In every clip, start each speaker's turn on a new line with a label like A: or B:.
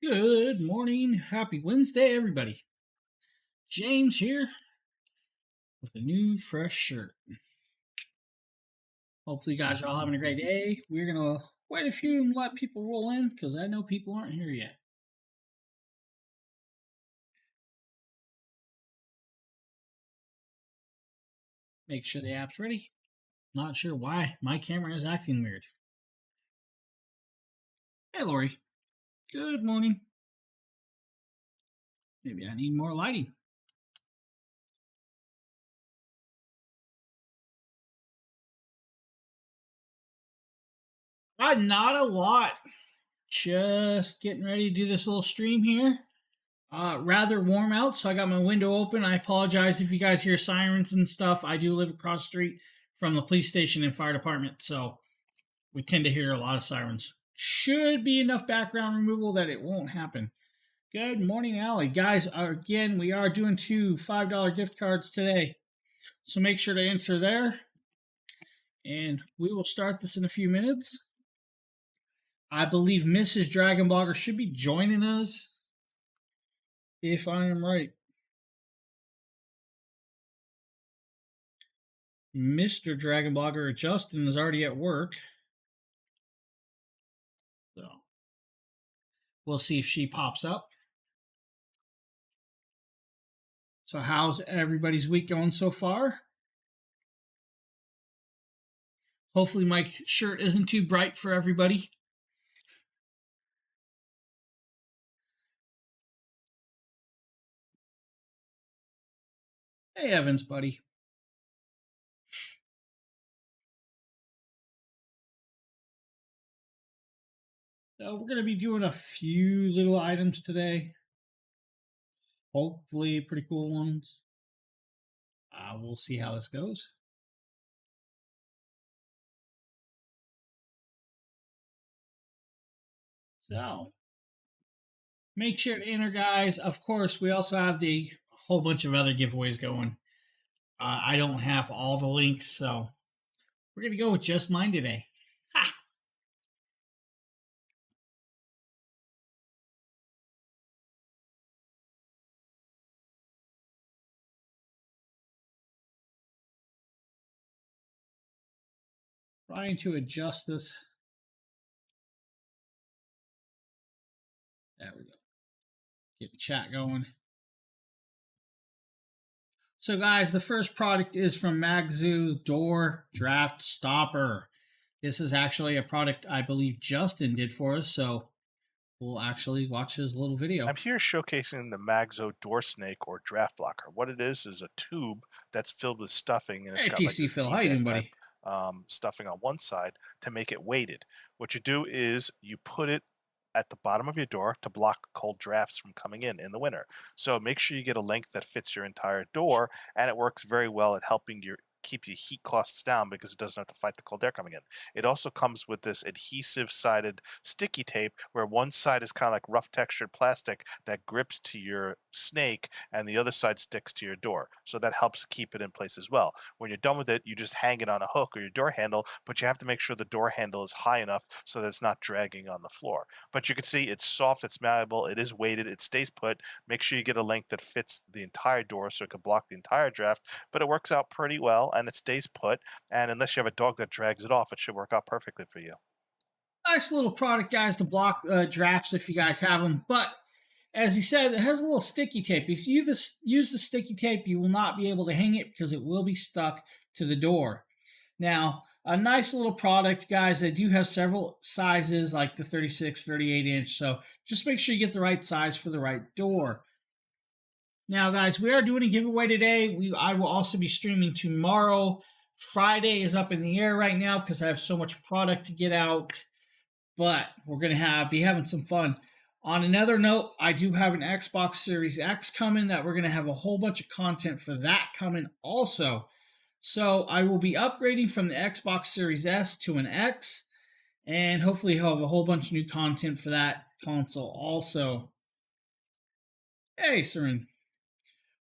A: Good morning. Happy Wednesday, everybody. James here with a new fresh shirt. Hopefully, you guys are all having a great day. We're going to wait a few and let people roll in because I know people aren't here yet. Make sure the app's ready. Not sure why my camera is acting weird. Hey, Lori. Good morning. Maybe I need more lighting. Not a lot. Just getting ready to do this little stream here. Rather warm out, so I got my window open. I apologize if you guys hear sirens and stuff. I do live across the street from the police station and fire department, so we tend to hear a lot of sirens. Should be enough background removal that it won't happen. Good morning, Allie. Guys, again, we are doing two $5 gift cards today, so make sure to enter there, and we will start this in a few minutes. I believe Mrs. Dragonblogger should be joining us, if I am right. Mr. Dragonblogger Justin is already at work. So we'll see if she pops up. So how's everybody's week going so far? Hopefully my shirt isn't too bright for everybody. Hey, Evans, buddy. So we're going to be doing a few little items today. Hopefully pretty cool ones. We'll see how this goes. So make sure to enter, guys. Of course, we also have the whole bunch of other giveaways going. I don't have all the links, so we're going to go with just mine today. Ha! Trying to adjust this. There we go. Get the chat going. So, guys, the first product is from Zoo Door Draftstopper. This is actually a product I believe Justin did for us, so we'll actually watch his little video.
B: I'm here showcasing the Magzo door snake or draft blocker. What it is a tube that's filled with stuffing, and it's
A: Hey,
B: got
A: PC
B: like this
A: Phil, how you doing, buddy?
B: stuffing on one side to make it weighted. What you do is you put it at the bottom of your door to block cold drafts from coming in the winter. So make sure you get a length that fits your entire door, and it works very well at helping keep your heat costs down because it doesn't have to fight the cold air coming in. It also comes with this adhesive sided sticky tape where one side is kind of like rough textured plastic that grips to your snake and the other side sticks to your door. So that helps keep it in place as well. When you're done with it, you just hang it on a hook or your door handle, but you have to make sure the door handle is high enough so that it's not dragging on the floor. But you can see it's soft, it's malleable, it is weighted, it stays put. Make sure you get a length that fits the entire door so it can block the entire draft, but it works out pretty well and it stays put, and unless you have a dog that drags it off, it should work out perfectly for you.
A: Nice little product, guys, to block drafts if you guys have them. But as he said, it has a little sticky tape. If you use the sticky tape, you will not be able to hang it because it will be stuck to the door. Now, a nice little product, guys. They do have several sizes, like the 36, 38 inch. So just make sure you get the right size for the right door. Now, guys, we are doing a giveaway today. I will also be streaming tomorrow. Friday is up in the air right now because I have so much product to get out. But we're gonna be having some fun. On another note, I do have an Xbox Series X coming that we're gonna have a whole bunch of content for that coming also. So I will be upgrading from the Xbox Series S to an X, and hopefully have a whole bunch of new content for that console also. Hey, Seren.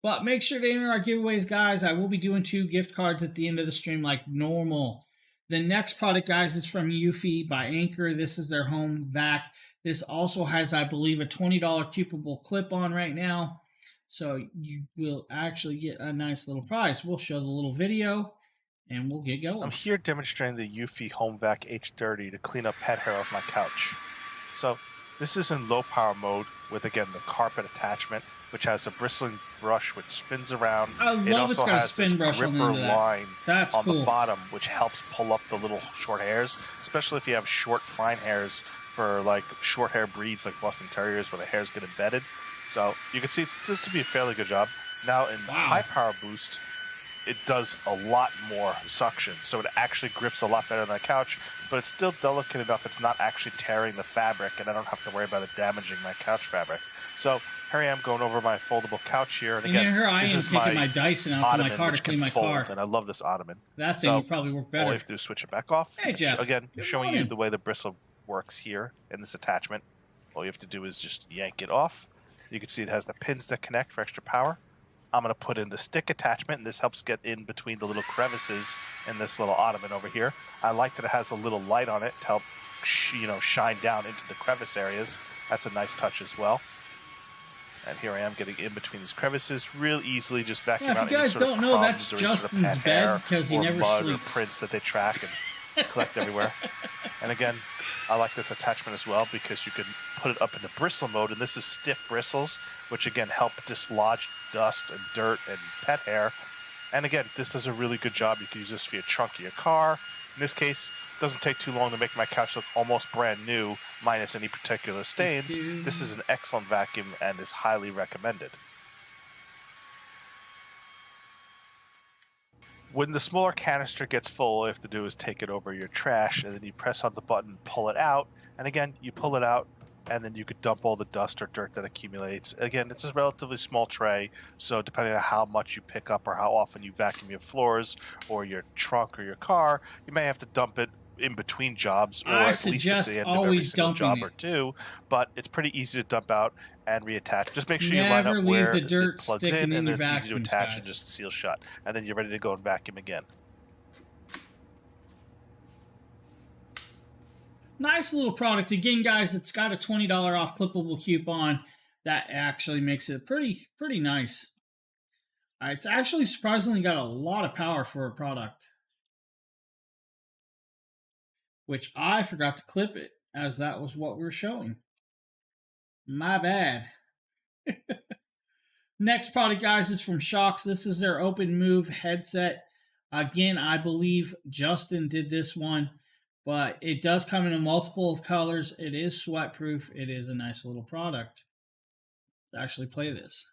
A: But make sure to enter our giveaways, guys. I will be doing 2 gift cards at the end of the stream like normal. The next product, guys, is from Eufy by Anchor. This is their home vac. This also has, I believe, a $20 cupable clip on right now. So you will actually get a nice little prize. We'll show the little video and we'll get going.
B: I'm here demonstrating the Eufy Homevac H30 to clean up pet hair off my couch. So this is in low power mode with, again, the carpet attachment, which has a bristling brush which spins around.
A: I love
B: it also
A: it's got
B: has
A: a spin
B: this
A: brush on the
B: gripper
A: end of that.
B: line
A: That's
B: on
A: cool.
B: the bottom, which helps pull up the little short hairs, especially if you have short, fine hairs for like short hair breeds like Boston Terriers where the hairs get embedded. So you can see it's just to be a fairly good job. Now in high power boost, it does a lot more suction, so it actually grips a lot better than the couch, but it's still delicate enough it's not actually tearing the fabric, and I don't have to worry about it damaging my couch fabric. So here I am going over my foldable couch here, and again,
A: here I
B: this
A: am
B: is
A: taking my Dyson out to my car to clean my car.
B: And I love this ottoman.
A: That thing would probably work better.
B: All you have to do is switch it back off.
A: Hey, Jeff.
B: Again, showing you the way the bristle works here in this attachment. All you have to do is just yank it off. You can see it has the pins that connect for extra power. I'm going to put in the stick attachment, and this helps get in between the little crevices in this little ottoman over here. I like that it has a little light on it to help, shine down into the crevice areas. That's a nice touch as well. And here I am getting in between these crevices real easily, just vacuum out any sort of crumbs or any sort of pet hair or mud or prints that they track and collect everywhere. And again, I like this attachment as well because you can put it up into bristle mode, and this is stiff bristles, which again help dislodge dust and dirt and pet hair. And again, this does a really good job. You can use this for your trunk of your car. In this case, it doesn't take too long to make my couch look almost brand new, minus any particular stains. This is an excellent vacuum and is highly recommended. When the smaller canister gets full, all you have to do is take it over your trash, and then you press on the button, pull it out, and again, you pull it out, and then you could dump all the dust or dirt that accumulates. Again, it's a relatively small tray, so depending on how much you pick up or how often you vacuum your floors or your trunk or your car, you may have to dump it in between jobs, or at least at the end of every single job or two, but it's pretty easy to dump out and reattach. Just make sure you line up where it plugs in, and then it's easy to attach and just seal shut. And then you're ready to go and vacuum again.
A: Nice little product. Again, guys, it's got a $20 off clippable coupon. That actually makes it pretty nice. It's actually surprisingly got a lot of power for a product, which I forgot to clip it, as that was what we were showing. My bad. Next product, guys, is from Shocks. This is their OpenMove headset. Again, I believe Justin did this one, but it does come in a multiple of colors. It is sweat proof. It is a nice little product. Actually play this.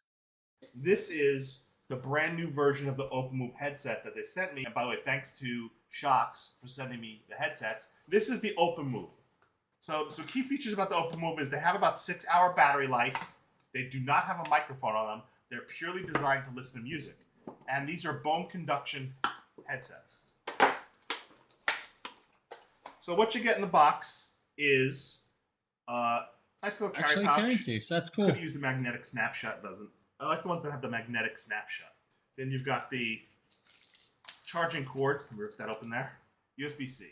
C: This is the brand new version of the OpenMove headset that they sent me. And by the way, thanks to Shocks for sending me the headsets. This is the OpenMove. So key features about the OpenMove is they have about 6-hour battery life. They do not have a microphone on them. They're purely designed to listen to music. And these are bone conduction headsets. So what you get in the box is nice little carry pouch.
A: Carrying case. That's cool.
C: Could use the magnetic snapshot. Doesn't. I like the ones that have the magnetic snapshot. Then you've got the charging cord. Rip that open there. USB-C.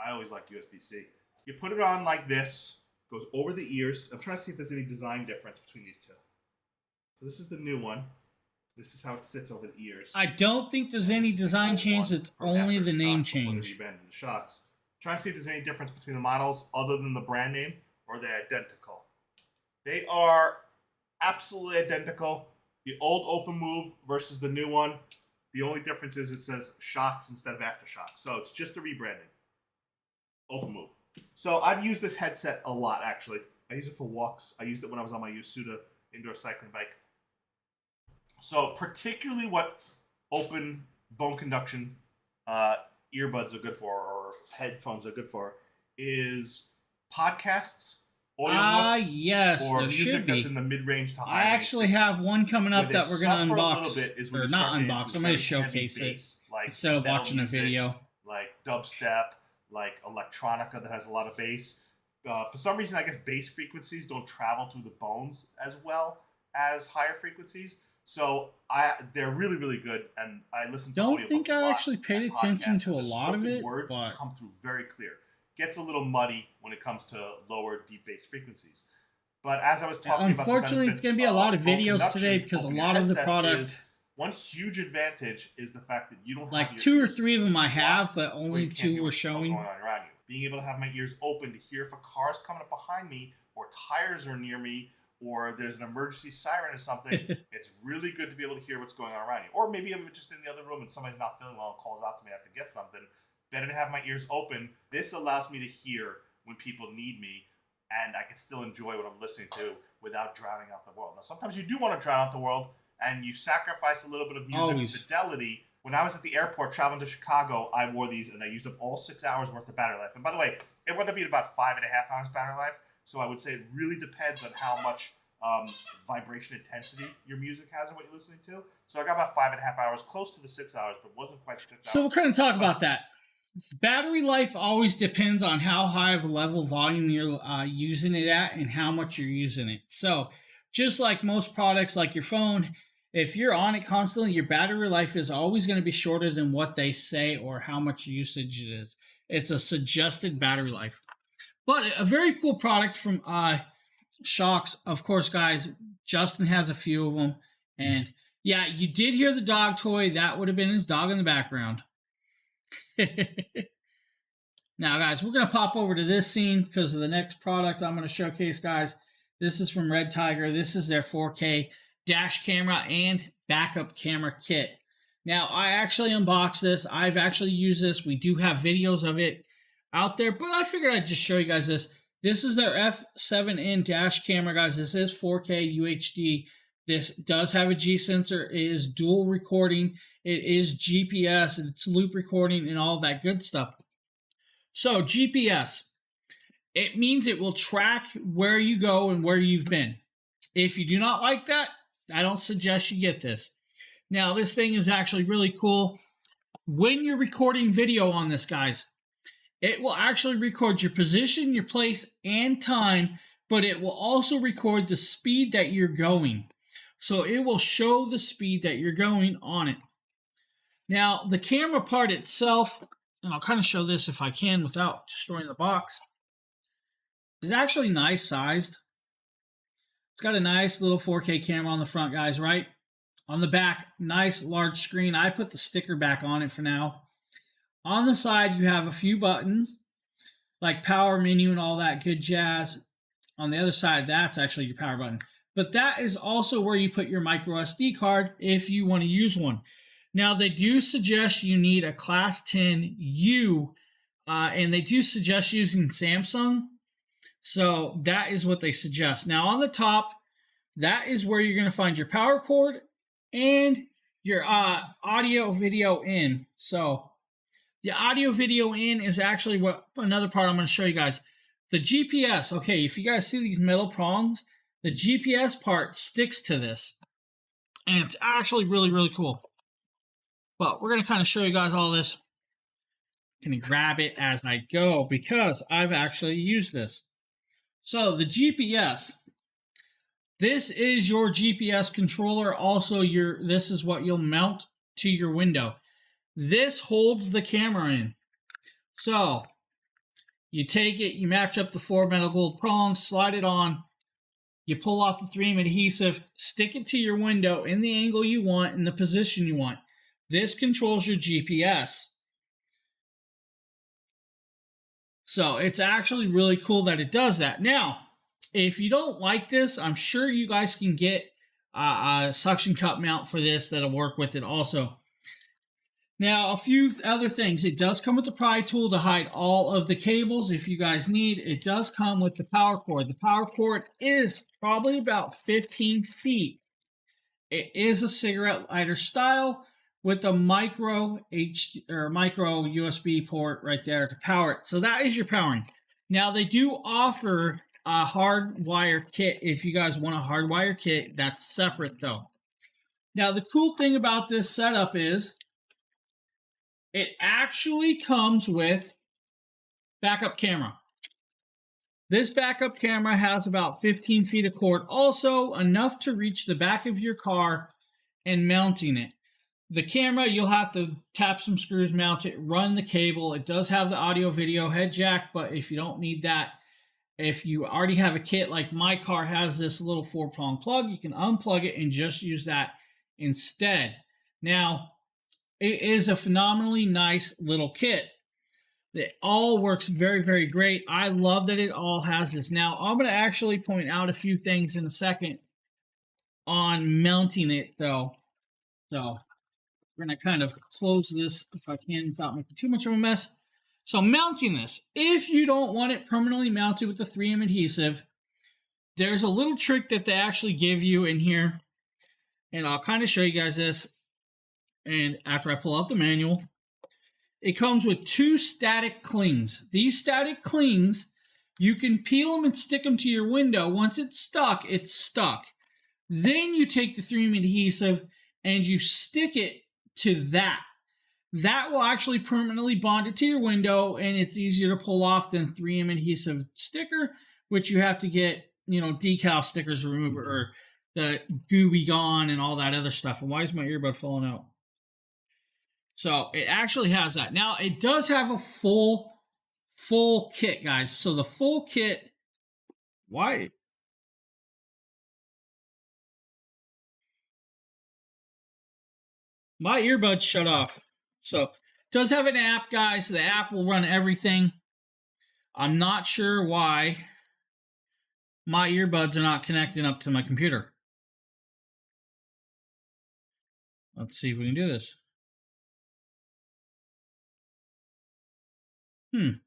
C: I always like USB-C. You put it on like this. Goes over the ears. I'm trying to see if there's any design difference between these two. So this is the new one. This is how it sits over the ears.
A: I don't think there's any design change. It's only the name change.
C: Shocks. Trying to see if there's any difference between the models other than the brand name, or they're identical. They are absolutely identical. The old OpenMove versus the new one. The only difference is it says Shocks instead of Aftershock. So it's just a rebranding. OpenMove. So I've used this headset a lot, actually. I use it for walks. I used it when I was on my Yasuda indoor cycling bike. So particularly what open bone conduction earbuds are good for, or headphones are good for, is podcasts, audiobooks,
A: yes,
C: or music that's in the mid-range to high.
A: I actually have one coming up that we're going to unbox,
C: or
A: not unbox. I'm going to showcase it instead of watching a video.
C: Like dubstep, like electronica that has a lot of bass. For some reason, I guess bass frequencies don't travel through the bones as well as higher frequencies. So they're really, really good, and I listen to
A: Don't think
C: audiobooks a
A: I
C: lot
A: actually paid
C: and
A: attention
C: podcasts,
A: to
C: and
A: a
C: the
A: lot of
C: spoken
A: it,
C: words
A: but
C: come through very clear. Gets a little muddy when it comes to lower, deep bass frequencies. But as I was talking about the
A: unfortunately, it's
C: benefits
A: going to be a lot of
C: phone
A: videos today
C: conduction
A: because a
C: over your
A: lot of the
C: headsets
A: product,
C: one huge advantage is the fact that you don't have
A: like
C: your
A: 2 or
C: ears
A: 3 of them I have,
C: blocked
A: but
C: to where
A: only
C: you can't
A: 2
C: hear
A: were
C: what's going
A: showing.
C: on around you. Being able to have my ears open to hear if a car is coming up behind me or tires are near me or there's an emergency siren or something, it's really good to be able to hear what's going on around you. Or maybe I'm just in the other room and somebody's not feeling well and calls out to me, I have to get something. Better to have my ears open. This allows me to hear when people need me, and I can still enjoy what I'm listening to without drowning out the world. Now, sometimes you do want to drown out the world, and you sacrifice a little bit of music fidelity. When I was at the airport traveling to Chicago, I wore these, and I used up all 6 hours worth of battery life. And by the way, it wound up being about 5.5 hours battery life. So I would say it really depends on how much vibration intensity your music has and what you're listening to. So I got about 5.5 hours, close to the 6 hours, but wasn't quite 6 hours.
A: So we'll kind of talk about that. Battery life always depends on how high of a level volume you're using it at and how much you're using it. So just like most products like your phone, if you're on it constantly, your battery life is always going to be shorter than what they say or how much usage it is. It's a suggested battery life. But a very cool product from Shocks. Of course, guys, Justin has a few of them. And yeah, you did hear the dog toy. That would have been his dog in the background. Now, guys, we're going to pop over to this scene because of the next product I'm going to showcase, guys. This is from Red Tiger. This is their 4K dash camera and backup camera kit. Now, I actually unboxed this. I've actually used this. We do have videos of it out there, but I figured I'd just show you guys this. This is their F7N dash camera, guys. This is 4K UHD. This does have a G sensor. It is dual recording. It is GPS, and it's loop recording and all that good stuff. So GPS, it means it will track where you go and where you've been. If you do not like that, I don't suggest you get this. Now, this thing is actually really cool. When you're recording video on this, guys, it will actually record your position, your place, and time, but it will also record the speed that you're going. So it will show the speed that you're going on it. Now, the camera part itself, and I'll kind of show this if I can without destroying the box, is actually nice sized. It's got a nice little 4K camera on the front, guys, right? On the back, nice large screen. I put the sticker back on it for now. On the side, you have a few buttons, like power menu and all that good jazz. On the other side, that's actually your power button. But that is also where you put your micro SD card if you want to use one. Now, they do suggest you need a Class 10U, and they do suggest using Samsung. So that is what they suggest. Now, on the top, that is where you're going to find your power cord and your audio video in. So the audio video in is actually what another part I'm going to show you guys. The GPS, okay, if you guys see these metal prongs, the GPS part sticks to this. And it's actually really, really cool. But we're going to kind of show you guys all this. I'm going to grab it as I go because I've actually used this. So the GPS, this is your GPS controller. Also, this is what you'll mount to your window. This holds the camera in. So you take it, you match up the 4 metal gold prongs, slide it on, you pull off the 3M adhesive, stick it to your window in the angle you want, in the position you want. This controls your GPS. So it's actually really cool that it does that. Now, if you don't like this, I'm sure you guys can get a suction cup mount for this that'll work with it also. Now, a few other things. It does come with the pry tool to hide all of the cables if you guys need. It does come with the power cord. The power cord is probably about 15 feet. It is a cigarette lighter style with a micro USB port right there to power it. So that is your powering. Now, they do offer a hardwire kit if you guys want a hardwire kit. That's separate though. Now, the cool thing about this setup is it actually comes with backup camera. This backup camera has about 15 feet of cord, also enough to reach the back of your car and mounting it. The camera, you'll have to tap some screws, mount it, run the cable. It does have the audio video head jack, but if you don't need that, if you already have a kit, like my car has this little 4-prong plug, you can unplug it and just use that instead. Now, it is a phenomenally nice little kit. It all works very, very great. I love that it all has this. Now, I'm going to actually point out a few things in a second on mounting it, though. So, we're going to kind of close this if I can without making too much of a mess. So, mounting this, if you don't want it permanently mounted with the 3M adhesive, there's a little trick that they actually give you in here. And I'll kind of show you guys this. And after I pull out the manual, it comes with 2 static clings. These static clings, you can peel them and stick them to your window. Once it's stuck, it's stuck. Then you take the 3M adhesive and you stick it to that. That will actually permanently bond it to your window, and it's easier to pull off than 3M adhesive sticker, which you have to get, decal stickers removed or the goo be gone and all that other stuff. And why is my earbud falling out? So it actually has that. Now it does have a full kit, guys. So the full kit, why? My earbuds shut off. So it does have an app, guys. The app will run everything. I'm not sure why my earbuds are not connecting up to my computer. Let's see if we can do this. It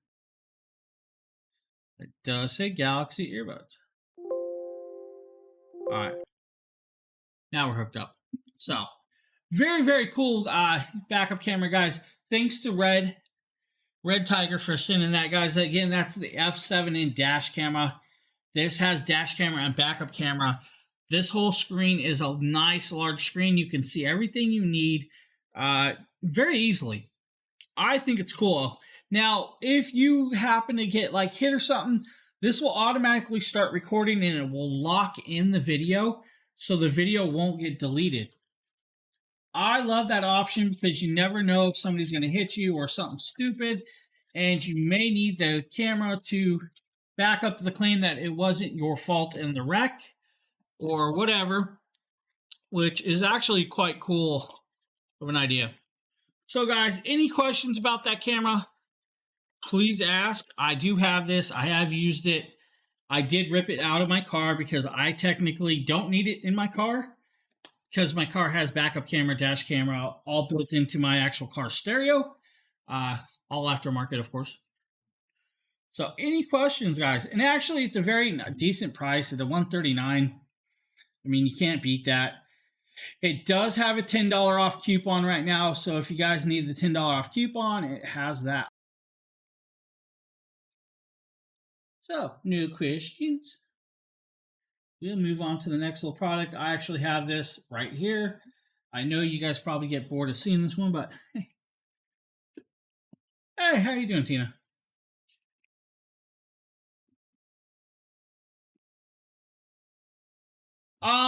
A: does say Galaxy earbuds. All right. Now we're hooked up. So, very, very cool backup camera, guys. Thanks to Red Tiger for sending that, guys. Again, that's the F7 dash camera. This has dash camera and backup camera. This whole screen is a nice large screen. You can see everything you need very easily. I think it's cool. Now, if you happen to get hit or something, this will automatically start recording and it will lock in the video so the video won't get deleted. I love that option because you never know if somebody's going to hit you or something stupid, and you may need the camera to back up the claim that it wasn't your fault in the wreck or whatever, which is actually quite cool of an idea. So guys, any questions about that camera, please ask. I do have this. I have used it. I did rip it out of my car because I technically don't need it in my car because my car has backup camera, dash camera, all built into my actual car stereo. All aftermarket, of course. So any questions, guys? And actually, it's a very decent price at the $139. I mean, you can't beat that. It does have a $10 off coupon right now, so if you guys need the $10 off coupon, it has that. So, no questions. We'll move on to the next little product. I actually have this right here. I know you guys probably get bored of seeing this one, but hey. Hey, how you doing, Tina?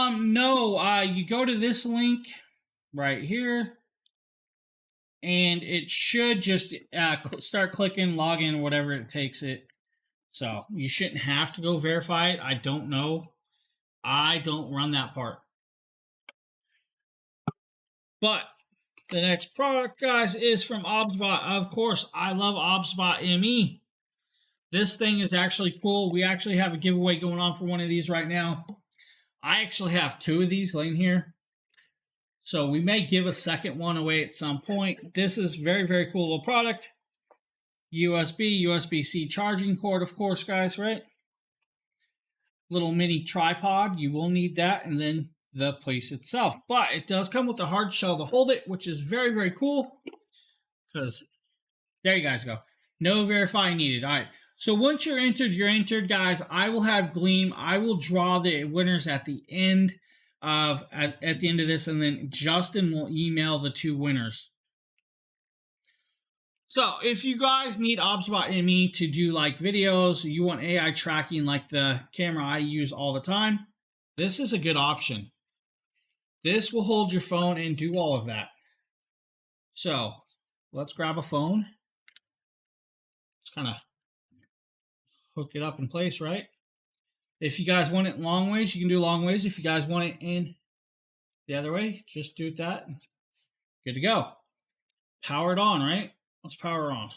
A: No, you go to this link right here, and it should just start clicking, log in, whatever it takes it. So you shouldn't have to go verify it. I don't know. I don't run that part. But the next product, guys, is from OBSBot. Of course, I love OBSBot ME. This thing is actually cool. We actually have a giveaway going on for one of these right now. I actually have 2 of these laying here. So we may give a second one away at some point. This is very, very cool little product. USB-C charging cord, of course, guys, right? Little mini tripod. You will need that. And then the place itself. But it does come with a hard shell to hold it, which is very, very cool. Because there you guys go. No verifying needed. All right. So once you're entered, guys. I will have Gleam. I will draw the winners at the end of this, and then Justin will email the 2 winners. So if you guys need OBSBot ME to do videos, you want AI tracking like the camera I use all the time, this is a good option. This will hold your phone and do all of that. So let's grab a phone. Let's kind of hook it up in place, right? If you guys want it long ways, you can do long ways. If you guys want it in the other way, just do that. Good to go. Power it on, right? Let's power on.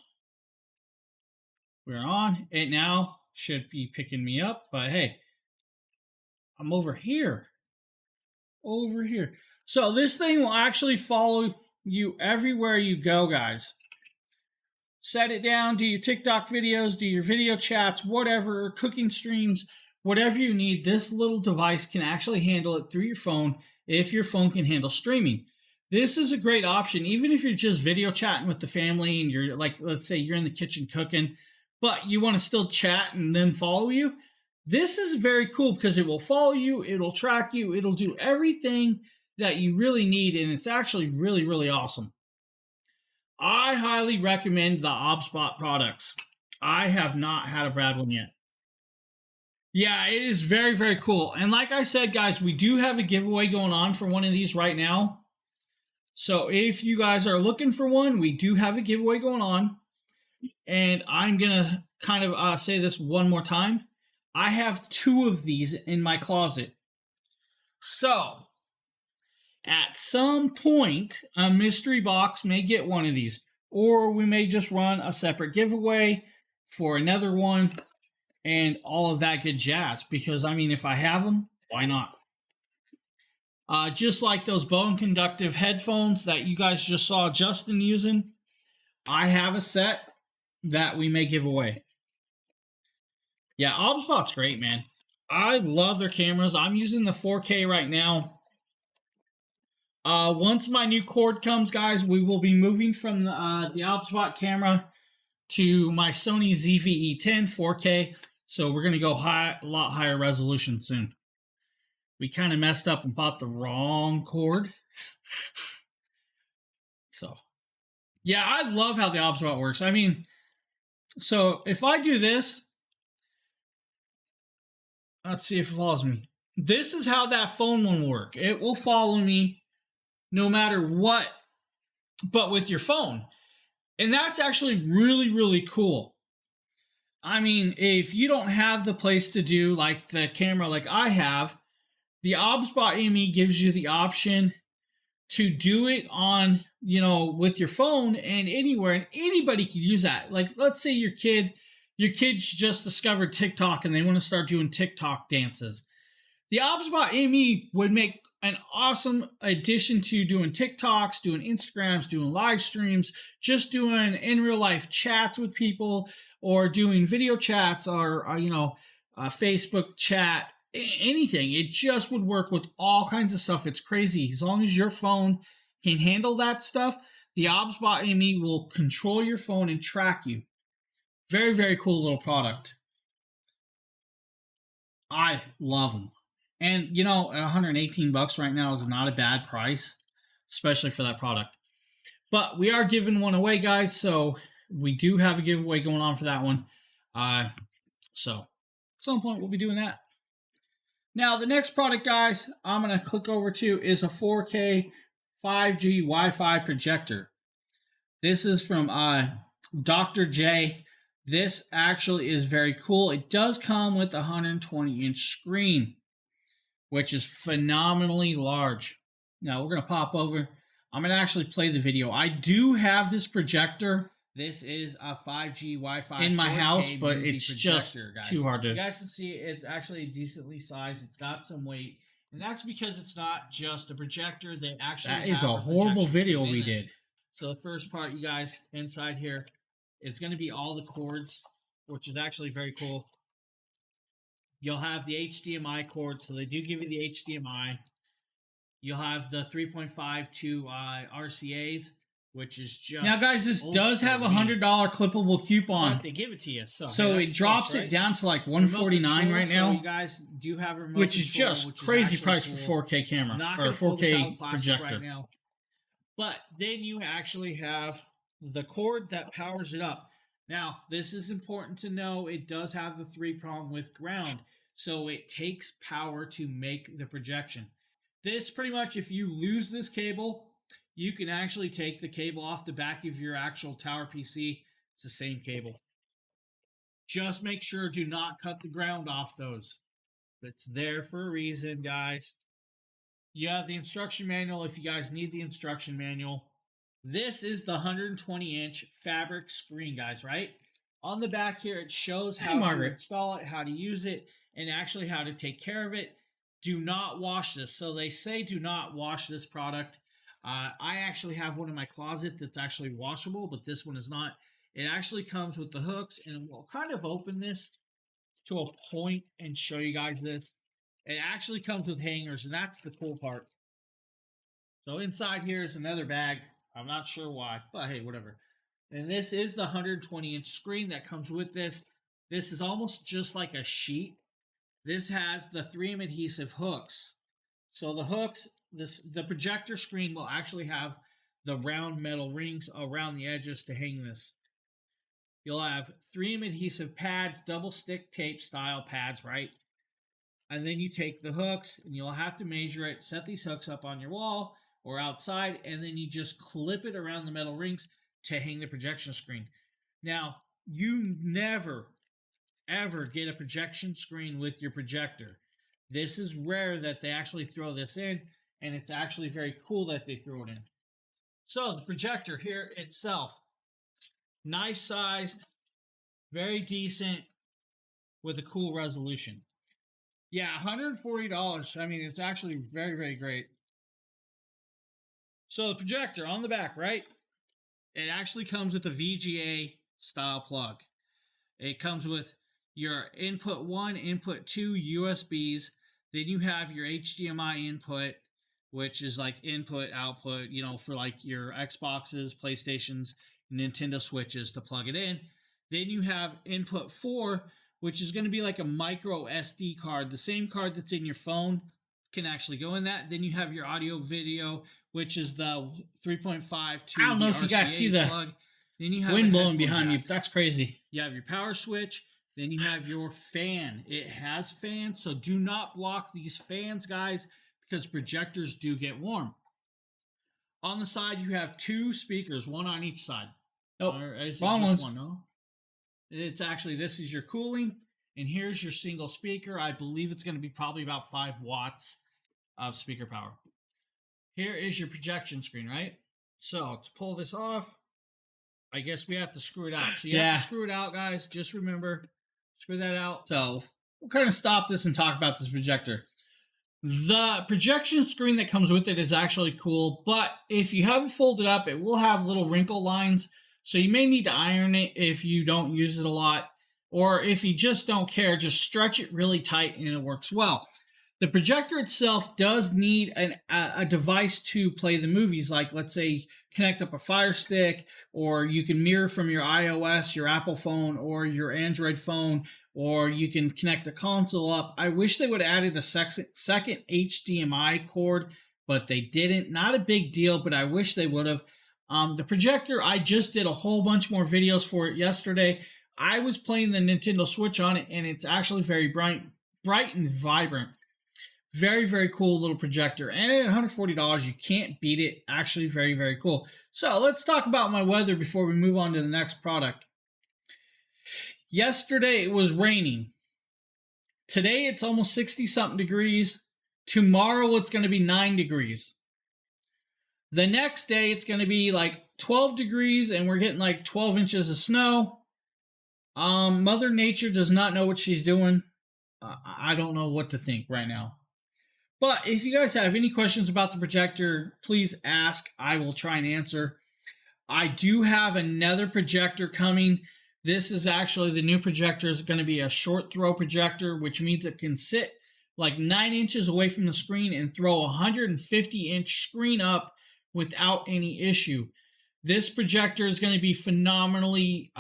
A: We're on. It now should be picking me up, but hey, I'm over here. Over here. So this thing will actually follow you everywhere you go, guys. Set it down, do your TikTok videos, do your video chats, whatever, cooking streams, whatever you need. This little device can actually handle it through your phone if your phone can handle streaming. This is a great option, even if you're just video chatting with the family and you're like, let's say you're in the kitchen cooking, but you want to still chat and then follow you. This is very cool because it will follow you, it'll track you, it'll do everything that you really need, and it's actually really, really awesome. I highly recommend the OBSBot products. I have not had a bad one yet. Yeah, it is very, very cool. And like I said, guys, we do have a giveaway going on for one of these right now. So if you guys are looking for one, we do have a giveaway going on. And I'm going to kind of say this one more time. I have 2 of these in my closet. So at some point, a mystery box may get one of these, or we may just run a separate giveaway for another one and all of that good jazz. Because, I mean, if I have them, why not? Just like those bone conductive headphones that you guys just saw Justin using, I have a set that we may give away. Yeah, OBSBot's great, man. I love their cameras. I'm using the 4K right now. Once my new cord comes, guys, we will be moving from the OBSBot camera to my Sony ZV-E10 4K. So we're going to go a lot higher resolution soon. We kind of messed up and bought the wrong cord. So, yeah, I love how the OBSBot works. I mean, so if I do this, let's see if it follows me. This is how that phone will work. It will follow me no matter what, but with your phone. And that's actually really, really cool. I mean, if you don't have the place to do like the camera like I have, the OBSBot ME gives you the option to do it on, with your phone and anywhere, and anybody can use that. Like, let's say your kids just discovered TikTok and they want to start doing TikTok dances. The OBSBot ME would make an awesome addition to doing TikToks, doing Instagrams, doing live streams, just doing in real life chats with people, or doing video chats, or Facebook chat, anything. It just would work with all kinds of stuff. It's crazy. As long as your phone can handle that stuff, the OBSBot ME will control your phone and track you. Very, very cool little product. I love them. And, $118 right now is not a bad price, especially for that product. But we are giving one away, guys, so we do have a giveaway going on for that one. So at some point, we'll be doing that. Now, the next product, guys, I'm going to click over to is a 4K 5G Wi-Fi projector. This is from Dr. J. This actually is very cool. It does come with a 120-inch screen, which is phenomenally large. Now, we're going to pop over. I'm going to actually play the video. I do have this projector. This is a 5G Wi-Fi in my house, but it's just too hard to... You guys can see it's actually decently sized. It's got some weight. And that's because it's not just a projector. They actually That is a horrible video we did. So the first part, you guys, inside here, it's going to be all the cords, which is actually very cool. You'll have the HDMI cord, so they do give you the HDMI. You'll have the 3.5 to RCAs, which is just... Now, guys, this does have a $100 clippable coupon. But they give it to you. So it drops it down to like $149 right now. So you guys do have a remote which is just crazy price for 4K camera or 4K projector. Right now. But then you actually have the cord that powers it up. Now, this is important to know. It does have the 3-prong with ground, so it takes power to make the projection. This pretty much, if you lose this cable, you can actually take the cable off the back of your actual tower PC. It's the same cable. Just make sure do not cut the ground off those. It's there for a reason, guys. You have the instruction manual if you guys need the instruction manual. This is the 120-inch fabric screen, guys, right? On the back here, it shows how to install it, how to use it, and actually how to take care of it. Do not wash this. So they say do not wash this product. I actually have one in my closet that's actually washable, but this one is not. It actually comes with the hooks, and we'll kind of open this to a point and show you guys this. It actually comes with hangers, and that's the cool part. So inside here is another bag. I'm not sure why, but hey, whatever. And this is the 120-inch screen that comes with this. This is almost just like a sheet. This has the 3M adhesive hooks. So the hooks, the projector screen will actually have the round metal rings around the edges to hang this. You'll have 3M adhesive pads, double stick tape style pads, right? And then you take the hooks and you'll have to measure it, set these hooks up on your wall or outside, and then you just clip it around the metal rings to hang the projection screen. Now, you never, ever get a projection screen with your projector. This is rare that they actually throw this in, and it's actually very cool that they throw it in. So the projector here itself, nice sized, very decent, with a cool resolution. Yeah, $140. I mean, it's actually very, very great. So the projector on the back, right? It actually comes with a VGA style plug. It comes with your input 1, input 2 USBs. Then you have your HDMI input, which is like input, output, you know, for like your Xboxes, PlayStations, Nintendo Switches to plug it in. Then you have input 4, which is going to be like a micro SD card. The same card that's in your phone can actually go in that. Then you have your audio video, which is the 3.5 to I don't know if you guys see the plug. Then you have wind blowing behind me. That's crazy. You have your power switch. Then you have your fan. It has fans, so do not block these fans, guys, because projectors do get warm. On the side, you have 2 speakers, one on each side.
D: Nope,
A: or is it
D: wrong
A: just
D: ones.
A: one? No, it's actually, this is your cooling, and here's your single speaker. I believe it's going to be probably about 5 watts of speaker power. Here is your projection screen, right? So to pull this off, I guess we have to screw it out. So you have to screw it out, guys. Just remember, screw that out. So we'll kind of stop this and talk about this projector. The projection screen that comes with it is actually cool, but if you have it folded up, it will have little wrinkle lines. So you may need to iron it if you don't use it a lot, or if you just don't care, just stretch it really tight and it works well. The projector itself does need a device to play the movies, like let's say connect up a Fire Stick, or you can mirror from your iOS, your Apple phone, or your Android phone, or you can connect a console up. I wish they would have added a second HDMI cord, but they didn't. Not a big deal, but I wish they would have. The projector, I just did a whole bunch more videos for it yesterday. I was playing the Nintendo Switch on it, and it's actually very bright and vibrant. Very, very cool little projector. And at $140, you can't beat it. Actually, very, very cool. So let's talk about my weather before we move on to the next product. Yesterday, it was raining. Today, it's almost 60-something degrees. Tomorrow, it's going to be 9 degrees. The next day, it's going to be like 12 degrees, and we're getting like 12 inches of snow. Mother Nature does not know what she's doing. I don't know what to think right now. But if you guys have any questions about the projector, please ask. I will try and answer. I do have another projector coming. This is actually the new projector. Is going to be a short throw projector, which means it can sit like 9 inches away from the screen and throw a 150-inch screen up without any issue. This projector is going to be phenomenally...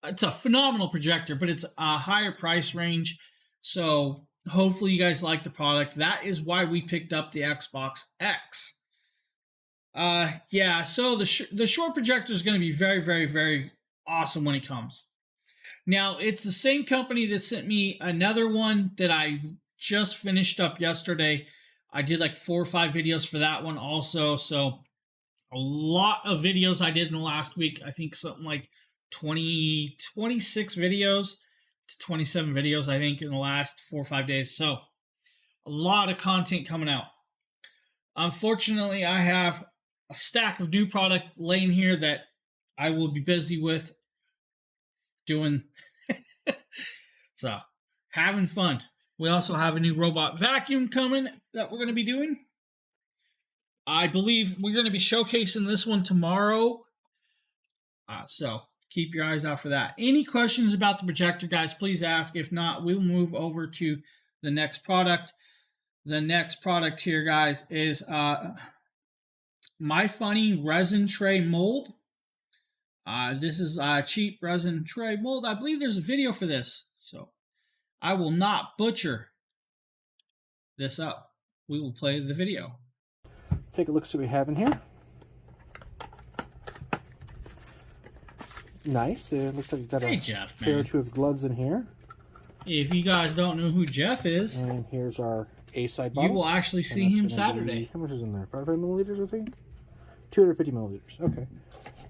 A: it's a phenomenal projector, but it's a higher price range. So hopefully you guys like the product. That is why we picked up the Xbox X. Yeah, so the short projector is going to be very, very, very awesome when it comes. Now, it's the same company that sent me another one that I just finished up yesterday. I did like 4 or 5 videos for that one also. So a lot of videos I did in the last week. I think something like 26 videos to 27 videos, I think, in the last 4 or 5 days. So a lot of content coming out. Unfortunately, I have a stack of new product laying here that I will be busy with doing. So, having fun. We also have a new robot vacuum coming that we're going to be doing. I believe we're going to be showcasing this one tomorrow. So, keep your eyes out for that. Any questions about the projector, guys, please ask. If not, we'll move over to the next product. The next product here, guys, is My Funny Resin Tray Mold. This is a cheap resin tray mold. I believe there's a video for this, so I will not butcher this up. We will play the video.
D: Take a look, see what we have in here. Nice. It looks like you've got a
A: Jeff,
D: pair or
A: man.
D: two of gloves in here.
A: If you guys don't know who Jeff is,
D: And here's our A-side bottle.
A: you will actually
D: And
A: see
D: that's
A: him
D: gonna
A: Saturday.
D: be, how much is in there? 500 milliliters, I think? 250 milliliters. Okay.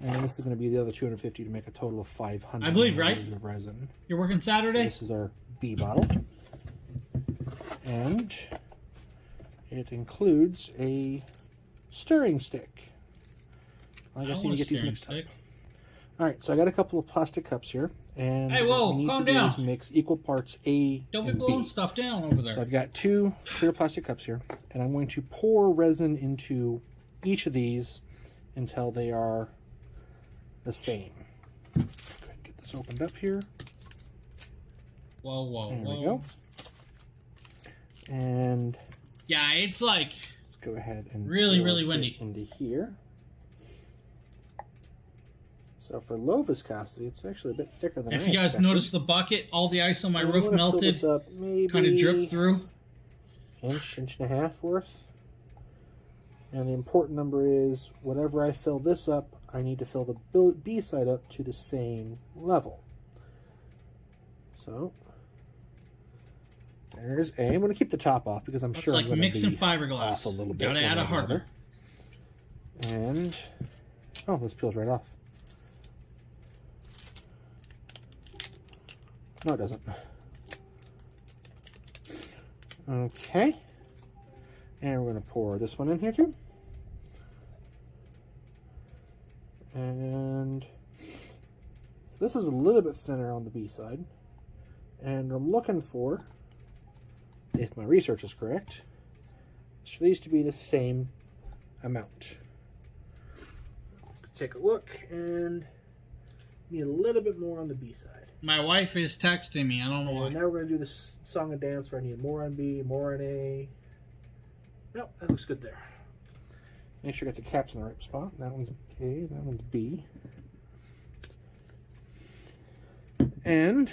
D: And this is going to be the other 250 to make a total of 500
A: I believe, right?
D: milliliters of resin.
A: You're working
D: So
A: Saturday?
D: this is our B bottle. And it includes a stirring stick. I guess you need to get these mixed up. Alright, so I got a couple of plastic cups here. And
A: Hey,
D: what
A: whoa,
D: we need
A: calm
D: to do
A: down.
D: is mix equal parts A
A: Don't be
D: and
A: blowing
D: B.
A: stuff down over
D: So
A: there.
D: I've got 2 clear plastic cups here, and I'm going to pour resin into each of these until they are the same. Go ahead and get this opened up here.
A: Whoa, whoa,
D: There
A: whoa.
D: we go. And
A: Yeah, it's like
D: let's go ahead and
A: Really,
D: pour
A: really
D: it
A: windy.
D: into here. So for low viscosity, it's actually a bit thicker than
A: if
D: I
A: you guys
D: expected.
A: notice the bucket, all the ice on my
D: And I'm
A: roof
D: gonna fill
A: melted,
D: this up maybe
A: kind of dripped through.
D: inch and a half worth. And the important number is, whenever I fill this up, I need to fill the B side up to the same level. So, there's A. I'm going to keep the top off because I'm
A: It's
D: sure
A: like
D: I'm going to
A: mixing
D: be
A: fiberglass.
D: off a little bit.
A: Gotta
D: one
A: add
D: way
A: a
D: or
A: hardener.
D: another. And, oh, this peels right off. No, it doesn't. Okay. And we're going to pour this one in here too. And so this is a little bit thinner on the B side. And I'm looking for, if my research is correct, is for these to be the same amount. Take a look, and need a little bit more on the B side.
A: My wife is texting me. I don't know
D: And
A: why.
D: now we're going to do this song and dance where I need more on B, more on A. Nope, that looks good there. Make sure you get the caps in the right spot. That one's A, that one's B. And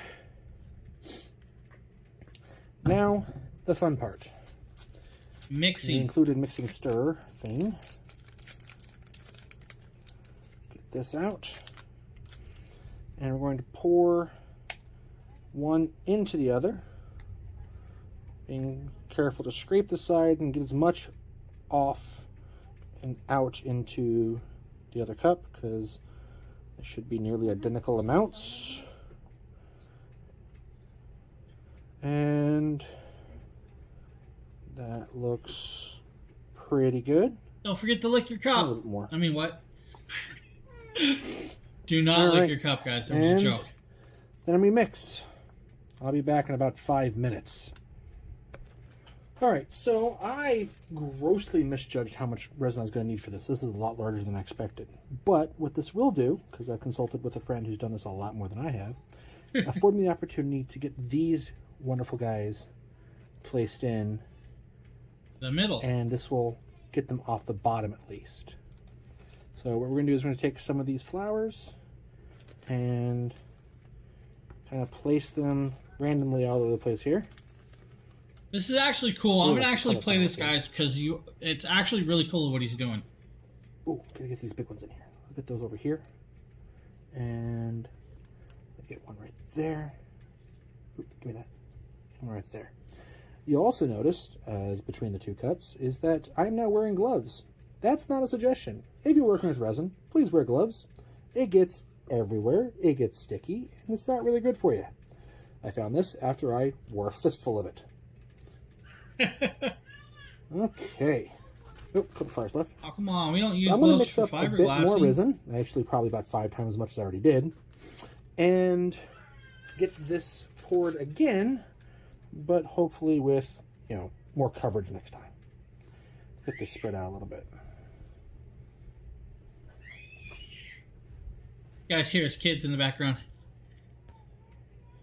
D: now the fun part. The
A: Mixing.
D: included mixing stir thing. Get this out. And we're going to pour one into the other. Being careful to scrape the side and get as much off and out into the other cup, because it should be nearly identical amounts. And that looks pretty good.
A: Don't forget to lick your
D: A
A: cup.
D: little bit more.
A: I mean, what? Do not
D: All
A: lick
D: right.
A: your cup, guys. It was a
D: And
A: joke.
D: then we mix. I'll be back in about 5 minutes. Alright, so I grossly misjudged how much resin I was going to need for this. This is a lot larger than I expected. But what this will do, because I've consulted with a friend who's done this a lot more than I have, afford me the opportunity to get these wonderful guys placed in,
A: The middle.
D: and this will get them off the bottom at least. So what we're going to do is we're going to take some of these flowers and kind of place them randomly all over the place here.
A: This is actually cool. I'm
D: Ooh,
A: gonna actually
D: color
A: play this,
D: palette,
A: guys, because it's actually really cool what he's doing.
D: Oh, gotta get these big ones in here. I'll get those over here. And I'll get one right there. Ooh, give me that. And one right there. You also noticed, between the two cuts, is that I'm now wearing gloves. That's not a suggestion. If you're working with resin, please wear gloves. It gets everywhere, it gets sticky, and it's not really good for you. I found this after I wore a fistful of it. Okay. Oh, couple fires left.
A: Oh, come on. We don't use
D: So I'm going to
A: gloves
D: mix
A: for
D: up a bit
A: fiberglassing.
D: more resin. Actually, probably about 5 times as much as I already did. And get this poured again, but hopefully with, you know, more coverage next time. Get this spread out a little bit.
A: You guys hear his kids in the background.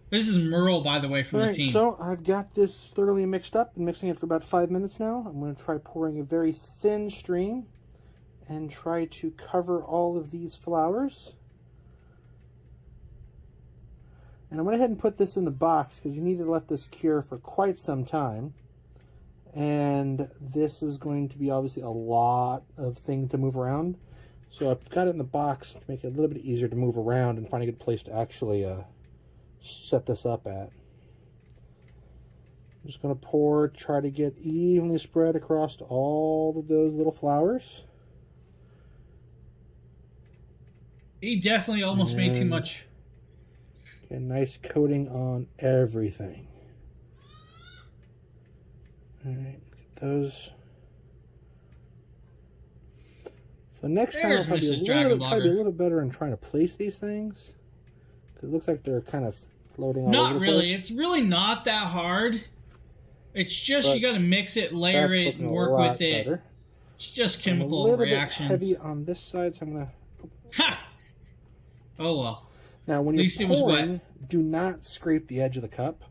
A: This is Merle, by the way, from the team.
D: So I've got this thoroughly mixed up and mixing it for about 5 minutes now. I'm going to try pouring a very thin stream and try to cover all of these flowers. And I went ahead and put this in the box because you need to let this cure for quite some time. And this is going to be obviously a lot of thing to move around. So I've got it in the box to make it a little bit easier to move around and find a good place to actually set this up at. I'm just going to pour, try to get evenly spread across all of those little flowers.
A: He definitely almost made too much.
D: Get a nice coating on everything. Alright, get those. So next time I'll probably try to be a little better in trying to place these things. Because it looks like they're kind of floating all over
A: Not
D: the
A: really.
D: place.
A: It's really not that hard. It's just you got to mix it, layer it, and work with it.
D: Better.
A: It's just
D: I'm
A: chemical
D: a little
A: reactions.
D: bit heavy on this side, so I'm going to...
A: Ha! Oh well.
D: Now, when
A: At
D: you're
A: least it was
D: pouring,
A: wet.
D: do not scrape the edge of the cup.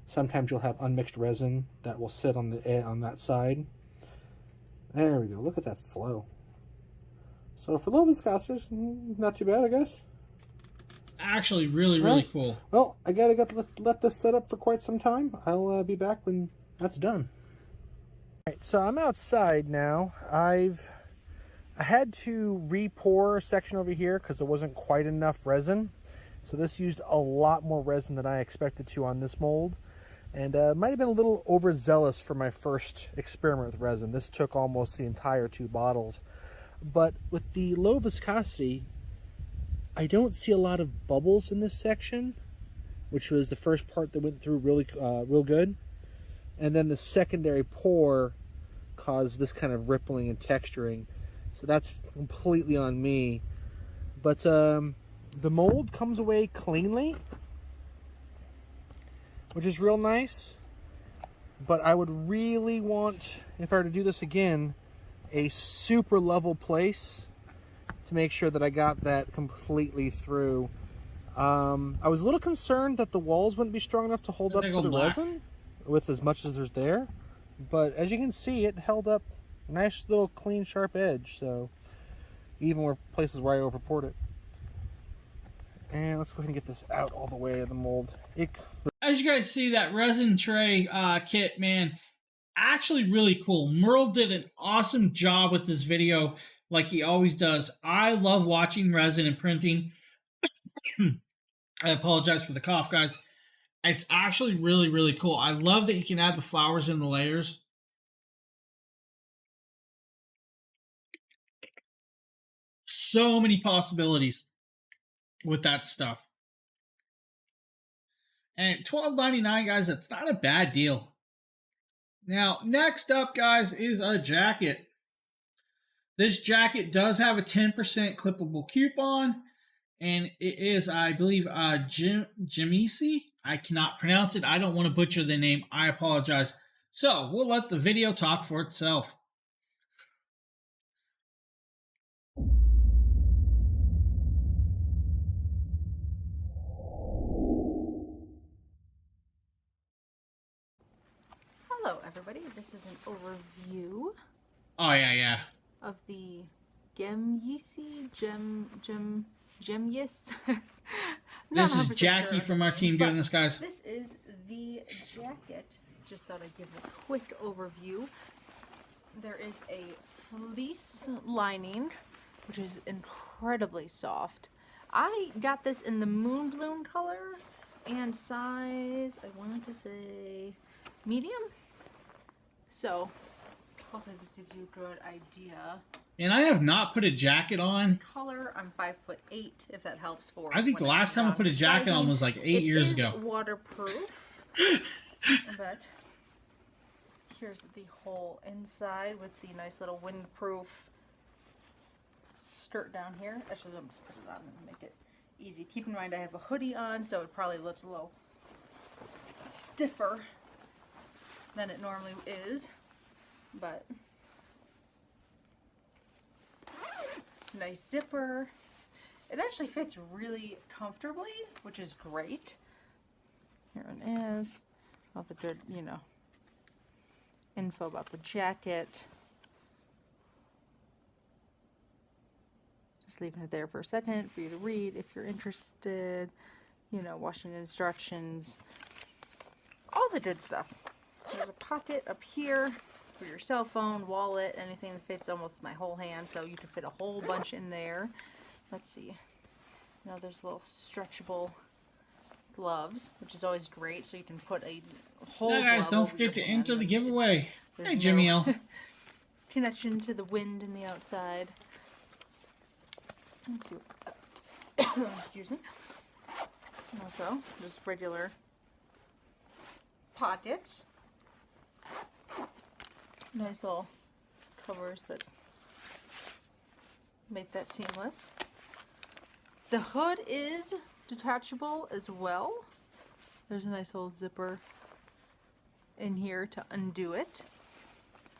D: Sometimes you'll have unmixed resin that will sit on that side. There we go. Look at that flow. So for low viscosity, not too bad, I guess.
A: Actually, really cool.
D: Well, I gotta let this set up for quite some time. I'll be back when that's done. Alright, so I'm outside now. I had to re-pour a section over here because there wasn't quite enough resin. So this used a lot more resin than I expected to on this mold. And might have been a little overzealous for my first experiment with resin. This took almost the entire 2 bottles. But with the low viscosity, I don't see a lot of bubbles in this section, which was the first part that went through really real good. And then the secondary pour caused this kind of rippling and texturing. So that's completely on me. But the mold comes away cleanly, which is real nice. But I would really want, if I were to do this again, a super level place to make sure that I got that completely through. I was a little concerned that the walls wouldn't be strong enough to hold up to the resin with as much as there's there. But as you can see, it held up nice little clean sharp edge. So even where places where I over poured it. And let's go ahead and get this out all the way of the mold.
A: As you guys see, that resin tray kit, man, actually really cool. Merle did an awesome job with this video, like he always does. I love watching resin and printing. I apologize for the cough, guys. It's actually really cool. I love that you can add the flowers in the layers. So many possibilities with that stuff. And $12.99, guys, that's not a bad deal. Now, next up, guys, is a jacket. This jacket does have a 10% clippable coupon, and it is, I believe, Jimisi. I cannot pronounce it. I don't want to butcher the name. I apologize. So, we'll let the video talk for itself.
E: Hello, everybody. This is an overview.
A: Oh, yeah.
E: Of the Gemyisi.
A: This is Jackie from our team doing this, guys.
E: This is the jacket. Just thought I'd give a quick overview. There is a fleece lining, which is incredibly soft. I got this in the moon bloom color and size, I wanted to say medium. So hopefully this gives you a good idea.
A: And I have not put a jacket on.
E: Color, I'm 5'8", if that helps for.
A: I think the last time I put a jacket on was like 8 years ago.
E: It is waterproof. But here's the whole inside with the nice little windproof skirt down here. Actually, let me just put it on and make it easy. Keep in mind I have a hoodie on, so it probably looks a little stiffer than it normally is. But nice zipper. It actually fits really comfortably, which is great. Here it is. All the good, you know, info about the jacket. Just leaving it there for a second for you to read if you're interested. You know, washing instructions. All the good stuff. There's a pocket up here for your cell phone, wallet, anything that fits almost my whole hand, so you can fit a whole bunch in there. Let's see. You know, there's little stretchable gloves, which is always great, so you can put a whole
A: Yeah, guys,
E: glove
A: don't
E: over
A: forget
E: your
A: to
E: hand
A: enter the
E: and
A: giveaway.
E: there's
A: Hey,
E: no
A: Jimmy L.
E: connection to the wind in the outside. Let's see. Excuse me. And also, just regular pockets. Nice little covers that make that seamless. The hood is detachable as well. There's a nice little zipper in here to undo it.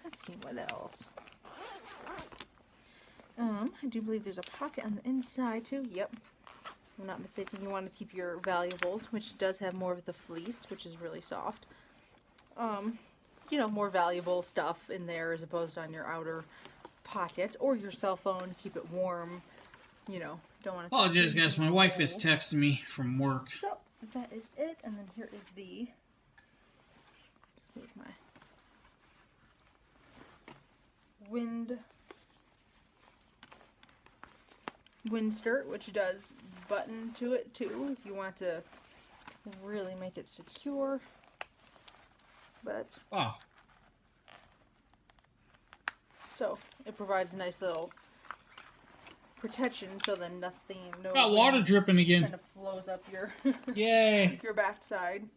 E: Let's see what else. I do believe there's a pocket on the inside too. Yep. If I'm not mistaken, you want to keep your valuables, which does have more of the fleece, which is really soft. You know, more valuable stuff in there as opposed to on your outer pocket, or your cell phone to keep it warm. You know, don't want to.
A: Apologize, guys. My wife is texting me from work.
E: So that is it, and then here is the. Just move my wind skirt, which does button to it too if you want to really make it secure. But
A: Oh,
E: so it provides a nice little protection, so then nothing, no
A: got water
E: wind
A: dripping again.
E: kind of flows up your
A: Yay.
E: your backside.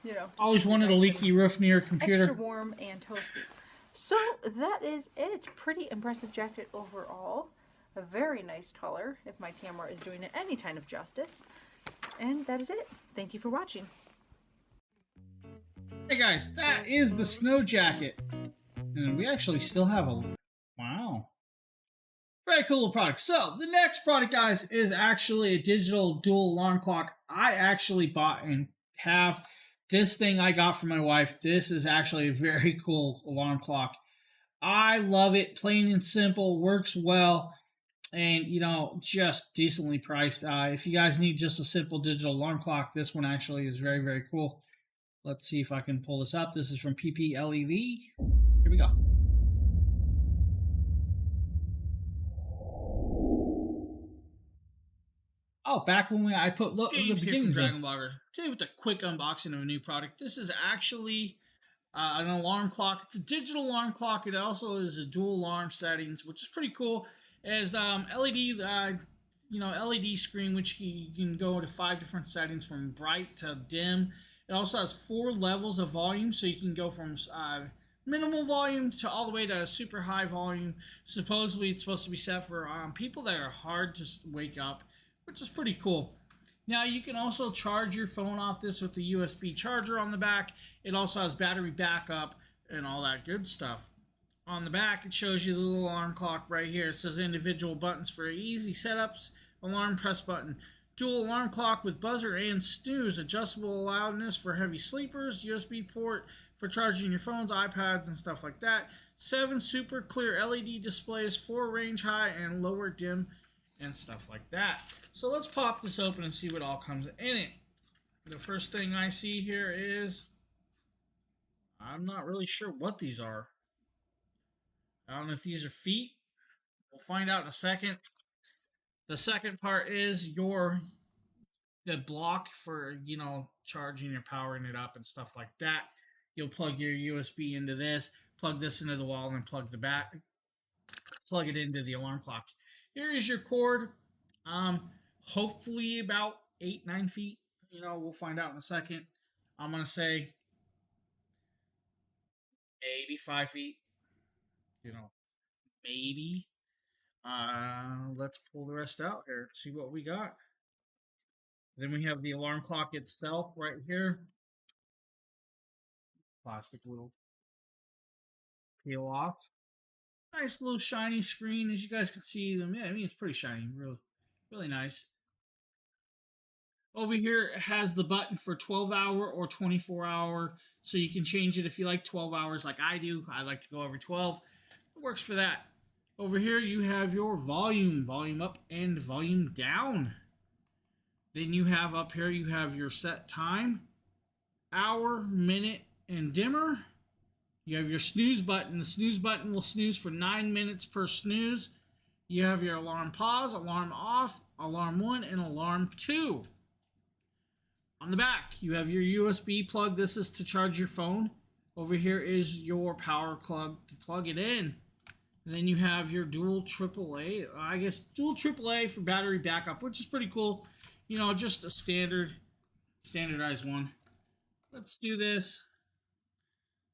E: You know, just
A: Always
E: keeps it
A: wanted a
E: nice
A: leaky
E: and
A: roof near a
E: extra
A: computer.
E: warm and toasty. So that is it. Pretty impressive jacket overall. A very nice color, if my camera is doing it any kind of justice. And that is it. Thank you for watching.
A: Hey guys, that is the snow jacket. And we actually still have a... Wow. Very cool little product. So, the next product, guys, is actually a digital dual alarm clock. I actually bought and have this thing I got from my wife. This is actually a very cool alarm clock. I love it. Plain and simple. Works well. And, you know, just decently priced. If you guys need just a simple digital alarm clock, this one actually is very, very cool. Let's see if I can pull this up. This is from PPLEV. Here we go. Oh, back when I put look the beginnings Dragon Blogger. Today with a quick unboxing of a new product. This is actually an alarm clock. It's a digital alarm clock. It also is a dual alarm settings, which is pretty cool. It has LED, LED screen, which you can go to 5 different settings from bright to dim. It also has 4 levels of volume, so you can go from minimal volume to all the way to super high volume. Supposedly, it's supposed to be set for people that are hard to wake up, which is pretty cool. Now, you can also charge your phone off this with the USB charger on the back. It also has battery backup and all that good stuff. On the back, it shows you the little alarm clock right here. It says individual buttons for easy setups, alarm press button. Dual alarm clock with buzzer and snooze, adjustable loudness for heavy sleepers, USB port for charging your phones, iPads, and stuff like that. 7 super clear LED displays, 4 range high and lower dim, and stuff like that. So let's pop this open and see what all comes in it. The first thing I see here is, I'm not really sure what these are. I don't know if these are feet. We'll find out in a second. The second part is the block for, you know, charging or powering it up and stuff like that. You'll plug your USB into this, plug this into the wall, and then plug it into the alarm clock. Here is your cord. Hopefully about 8-9 feet. We'll find out in a second. I'm gonna say maybe 5 feet. Maybe. Let's pull the rest out here. See what we got. Then we have the alarm clock itself right here. Plastic will peel off. Nice little shiny screen, as you guys can see. Yeah, I mean, it's pretty shiny. Really, really nice. Over here, it has the button for 12-hour or 24-hour, so you can change it if you like 12 hours like I do. I like to go every 12. It works for that. Over here, you have your volume up and volume down. Then you have up here, you have your set time, hour, minute, and dimmer. You have your snooze button. The snooze button will snooze for 9 minutes per snooze. You have your alarm pause, alarm off, alarm 1, and alarm 2. On the back, you have your USB plug. This is to charge your phone. Over here is your power plug to plug it in. And then you have your dual AAA, dual AAA for battery backup, which is pretty cool. Just a standardized one. Let's do this.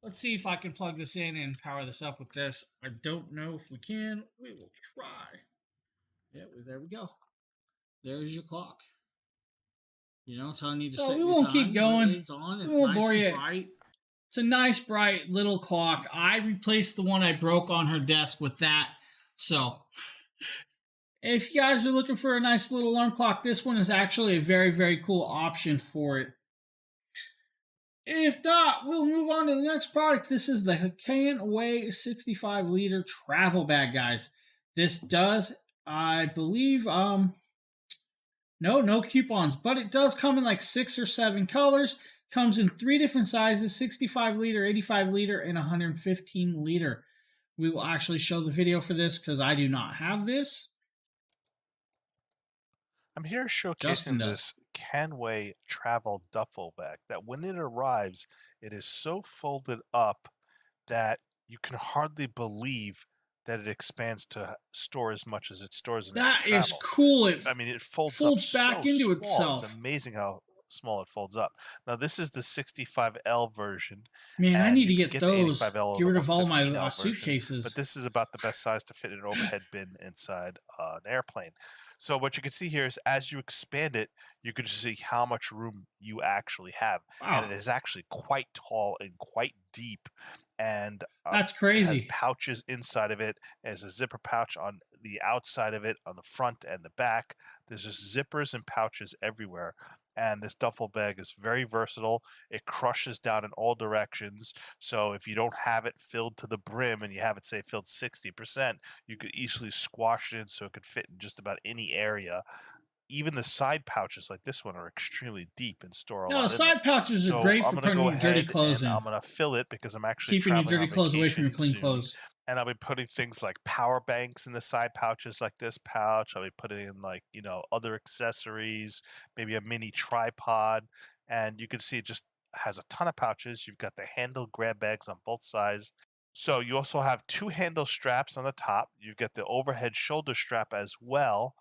A: Let's see if I can plug this in and power this up with this. I don't know if we can. We will try. Yeah, there we go. There's your clock. Telling you to set we your won't
C: time.
A: keep going. It's on. It's
C: We won't
A: nice
C: bore
A: and
C: you.
A: bright. It's a nice, bright little clock. I replaced the one I broke on her desk with that. So, if you guys are looking for a nice little alarm clock, this one is actually a very, very cool option for it. If not, we'll move on to the next product. This is the Can Away 65-liter travel bag, guys. This does, I believe, no coupons, but it does come in like 6 or 7 colors. Comes in 3 different sizes, 65-liter, 85-liter, and 115-liter. We will actually show the video for this because I do not have this.
B: I'm here
A: Justin
B: showcasing
A: does.
B: this Canway travel duffel bag that when it arrives, it is so folded up that you can hardly believe that it expands to store as much as it stores in it
A: That
B: to
A: is
B: travel.
A: cool. It
B: I mean, it folds
A: folds
B: up
A: back
B: so
A: into
B: small.
A: itself.
B: It's amazing how small it folds up. Now, this is the 65L version.
A: Man, I
B: and
A: need to
B: you can
A: get
B: the
A: those.
B: 85L or
A: Get
B: the
A: rid of all my
B: 115L version,
A: suitcases.
B: But this is about the best size to fit in an overhead bin inside an airplane. So what you can see here is as you expand it, you can just see how much room you actually have.
A: Wow.
B: And it is actually quite tall and quite deep. And
A: That's
B: it has
A: crazy.
B: pouches inside of it. It has a zipper pouch on the outside of it, on the front and the back. There's just zippers and pouches everywhere. And this duffel bag is very versatile. It crushes down in all directions. So if you don't have it filled to the brim and you have it, say, filled 60%, you could easily squash it in so it could fit in just about any area. Even the side pouches like this one are extremely deep and store a lot
A: No,
B: in
A: side
B: them.
A: pouches
B: So
A: are great
B: I'm
A: for
B: gonna
A: putting
B: go
A: your dirty
B: ahead
A: clothes
B: and
A: in.
B: I'm gonna fill it because I'm actually
A: Keeping your
B: traveling
A: dirty
B: on
A: clothes away from your
B: vacation
A: clean
B: soon.
A: clothes.
B: And I'll be putting things like power banks in the side pouches like this pouch. I'll be putting in other accessories, maybe a mini tripod. And you can see it just has a ton of pouches. You've got the handle grab bags on both sides. So you also have 2 handle straps on the top. You've got the overhead shoulder strap as well.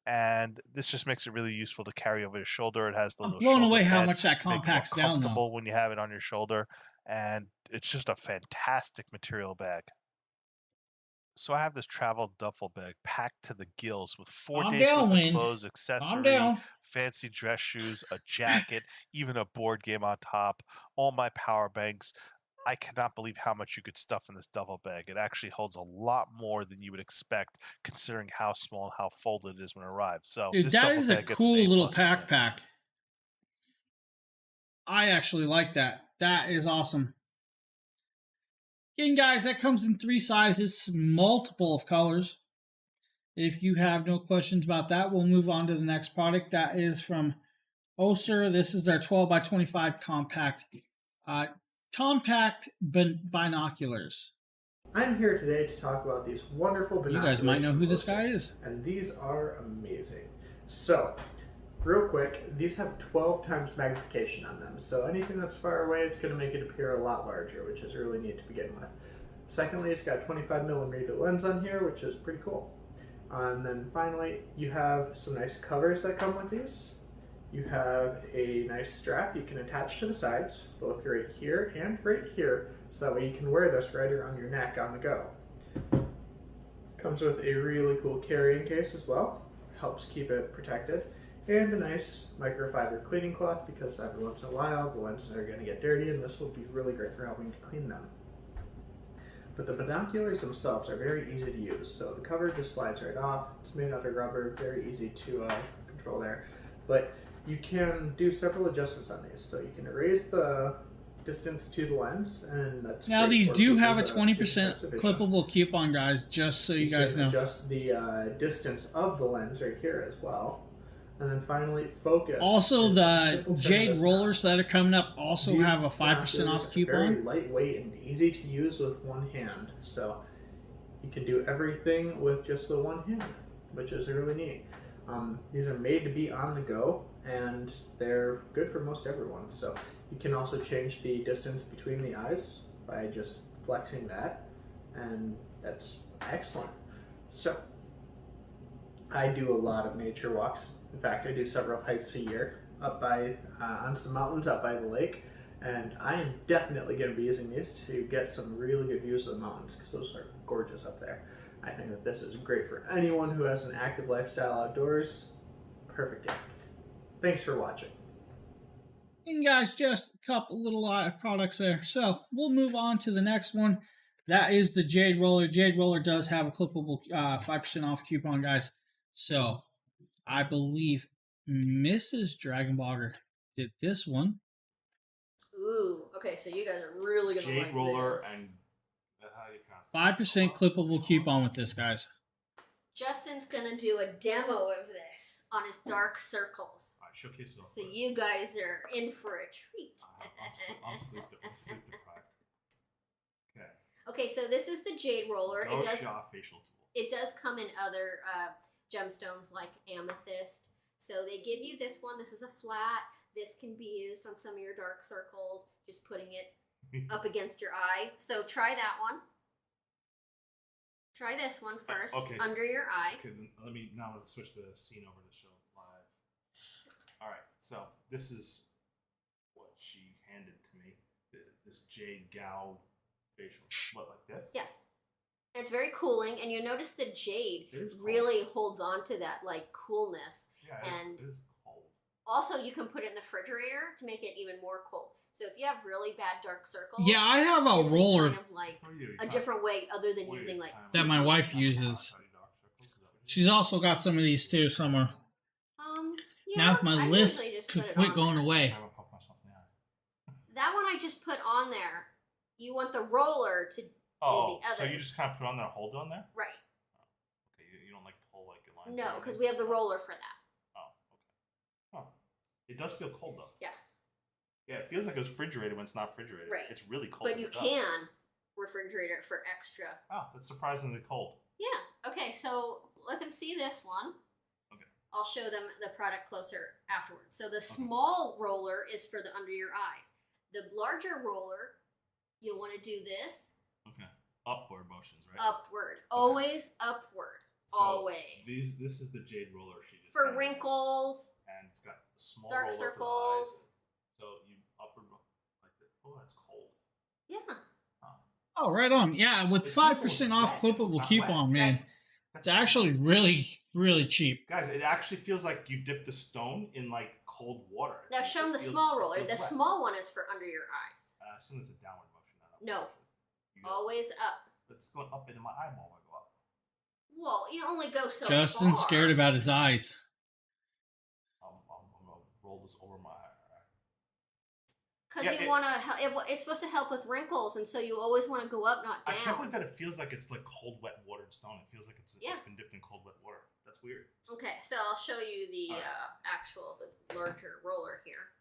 B: And this just makes it really useful to carry over your shoulder. It has the
A: I'm
B: little
A: blown
B: shoulder
A: away how
B: pad
A: much that
B: to make it more
A: compacts down, though.
B: comfortable when you have it on your shoulder. And it's just a fantastic material bag. So I have this travel duffel bag packed to the gills with 4
A: Calm
B: days
A: down,
B: worth of
A: Wind.
B: clothes,
A: Calm
B: accessory,
A: down.
B: fancy dress shoes, a jacket, even a board game on top, all my power banks. I cannot believe how much you could stuff in this duffel bag. It actually holds a lot more than you would expect, considering how small and how folded it is when it arrives. So
A: Dude,
B: this
A: that
B: duffel
A: is a
B: bag gets
A: cool
B: an A+
A: little
B: from me.
A: backpack. I actually like that. That is awesome. Again, guys, that comes in 3 sizes, multiple of colors. If you have no questions about that, we'll move on to the next product. That is from Oser. This is their 12 by 25 compact binoculars.
D: I'm here today to talk about these wonderful
A: You
D: binoculars.
A: guys might know
D: from
A: who this
D: Oser,
A: guy is.
D: and these are amazing. So,
F: real quick, these have 12 times magnification on them, so anything that's far away, it's going to make it appear a lot larger, which is really neat to begin with. Secondly, it's got 25mm lens on here, which is pretty cool. And then finally, you have some nice covers that come with these. You have a nice strap you can attach to the sides, both right here and right here, so that way you can wear this right around your neck on the go. Comes with a really cool carrying case as well, helps keep it protected, and a nice microfiber cleaning cloth because every once in a while the lenses are going to get dirty and this will be really great for helping to clean them. But the binoculars themselves are very easy to use, so the cover just slides right off. It's made out of rubber, very easy to control there. But you can do several adjustments on these, so you can raise the distance to the lens, and that's
A: Now
F: great
A: these
F: for
A: do have a
F: people that
A: 20%
F: have different vision.
A: clippable coupon, guys, just so you guys
F: can
A: know.
F: adjust the distance of the lens right here as well. And then finally, focus.
A: Also,
F: is
A: the
F: simple to
A: Jade
F: this
A: rollers that are coming up also
F: These
A: have a 5%
F: binoculars
A: off
F: are very
A: coupon.
F: lightweight and easy to use with one hand, so you can do everything with just the one hand, which is really neat. These are made to be on the go, and they're good for most everyone. So you can also change the distance between the eyes by just flexing that, and that's excellent. So I do a lot of nature walks. In fact, I do several hikes a year up by on some mountains up by the lake, and I am definitely going to be using these to get some really good views of the mountains because those are gorgeous up there. I think that this is great for anyone who has an active lifestyle outdoors. Perfect gift. Thanks for watching.
A: And guys, just a couple little products there. So we'll move on to the next one. That is the Jade roller. Jade roller does have a clippable 5% off coupon, guys. So I believe Mrs. Dragonbogger did this one.
G: Ooh, okay, so you guys are really gonna
C: Jade
G: like
C: roller
G: this.
C: and how do you pronounce it?
A: 5% clippable coupon with this, guys.
G: Justin's gonna do a demo of this on his dark circles.
C: All right, showcase it.
G: So you guys are in for a treat.
C: I'm sleep deprived. Okay.
G: Okay, so this is the Jade roller.
C: No
G: It does
C: Shaw facial tool.
G: it does come in other gemstones like amethyst. So they give you this one. This is a flat. This can be used on some of your dark circles, just putting it up against your eye. So try that one. Try this one first,
C: okay.
G: under your eye.
C: Okay, then let's switch the scene over to show live. All right, so this is what she handed to me. This Jade Gal facial. What, like this?
G: Yeah. And it's very cooling, and you notice the jade
C: It is cold.
G: really holds on to that like coolness.
C: Yeah,
G: and
C: it is cold.
G: Also, you can put it in the refrigerator to make it even more cold. So if you have really bad dark circles,
A: Yeah, I have a
G: this
A: roller
G: is kind of like
C: What are you,
G: a different way other than
C: what are you,
G: using like
C: kind of
A: that my wife
C: like-
A: uses.
C: Dark circles? Is that what you
A: She's also got some of these too somewhere.
G: yeah,
A: Now if my
G: I
A: list
G: usually just
A: could
G: put it
A: quit
G: on
A: going
G: there.
C: do?
A: away.
C: I will pop myself in the eye.
G: That one I just put on there. You want the roller to
C: Oh,
G: the
C: so
G: other.
C: you just kind of put it on there, hold it on there?
G: right.
C: Okay, you don't like pull like your line.
G: No, because we have the roller for that.
C: Oh, okay. Huh. It does feel cold though.
G: Yeah.
C: Yeah, it feels like it's refrigerated when it's not refrigerated.
G: Right.
C: It's really cold.
G: But
C: when
G: you
C: it's up.
G: can refrigerate it for extra.
C: Oh, that's surprisingly cold.
G: Yeah. Okay, so let them see this one.
C: Okay.
G: I'll show them the product closer afterwards. So the small roller is for the under your eyes. The larger roller, you'll want to do this
C: Okay. Upward motions, right?
G: upward. Always upward.
C: So
G: Always.
C: This is the Jade roller she just
G: For
C: handed me.
G: wrinkles,
C: And it's got a small
G: dark
C: roller
G: circles.
C: for the eyes. So you upward like this. Oh, that's cold.
G: Yeah.
A: Oh, right on. Yeah, with
C: It feels
A: 5%
C: almost
A: off
C: wet. It's
A: clippable
C: not
A: coupon,
C: wet.
A: man.
G: Right.
A: It's actually really, really cheap.
C: Guys, it actually feels like you dip the stone in like cold water.
G: Now
C: It
G: show them the
C: feels-
G: small
C: it
G: roller.
C: feels
G: The
C: wet.
G: small one is for under your eyes.
C: I assume it's a downward motion, not upward
G: No.
C: motion. You go-
G: Always up.
C: It's going up into my eyeball when I go up.
G: Well, you only go so
A: Justin's
G: far.
A: scared about his eyes.
C: I'm gonna roll this over my eye.
G: Because
C: Yeah,
G: you
C: it-
G: want to, it's supposed to help with wrinkles, and so you always want to go up, not
C: I can't
G: down.
C: believe that it feels like it's like cold, wet watered stone. It feels like it's
G: Yeah.
C: been dipped in cold, wet water. That's weird.
G: Okay, so I'll show you the
C: Alright.
G: the larger roller here.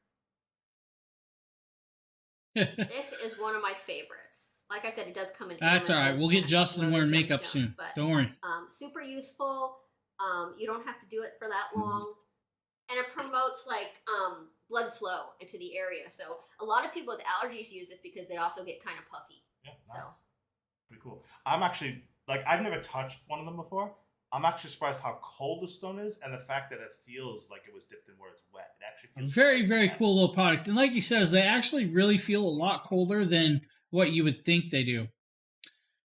G: This is one of my favorites. Like I said, it does come in.
A: That's all right.
G: amethyst
A: We'll
G: and
A: get
G: a
A: Justin
G: couple
A: wearing
G: other
A: makeup
G: gemstones,
A: soon.
G: but,
A: Don't worry.
G: super useful. You don't have to do it for that long. and it promotes like blood flow into the area. So a lot of people with allergies use this because they also get kind of puffy.
C: Yeah,
G: So.
C: nice. Pretty cool. I'm actually I've never touched one of them before. I'm actually surprised how cold the stone is, and the fact that it feels like it was dipped in where it's wet. It actually feels
A: Very, very cool little product. And like he says, they actually really feel a lot colder than what you would think they do.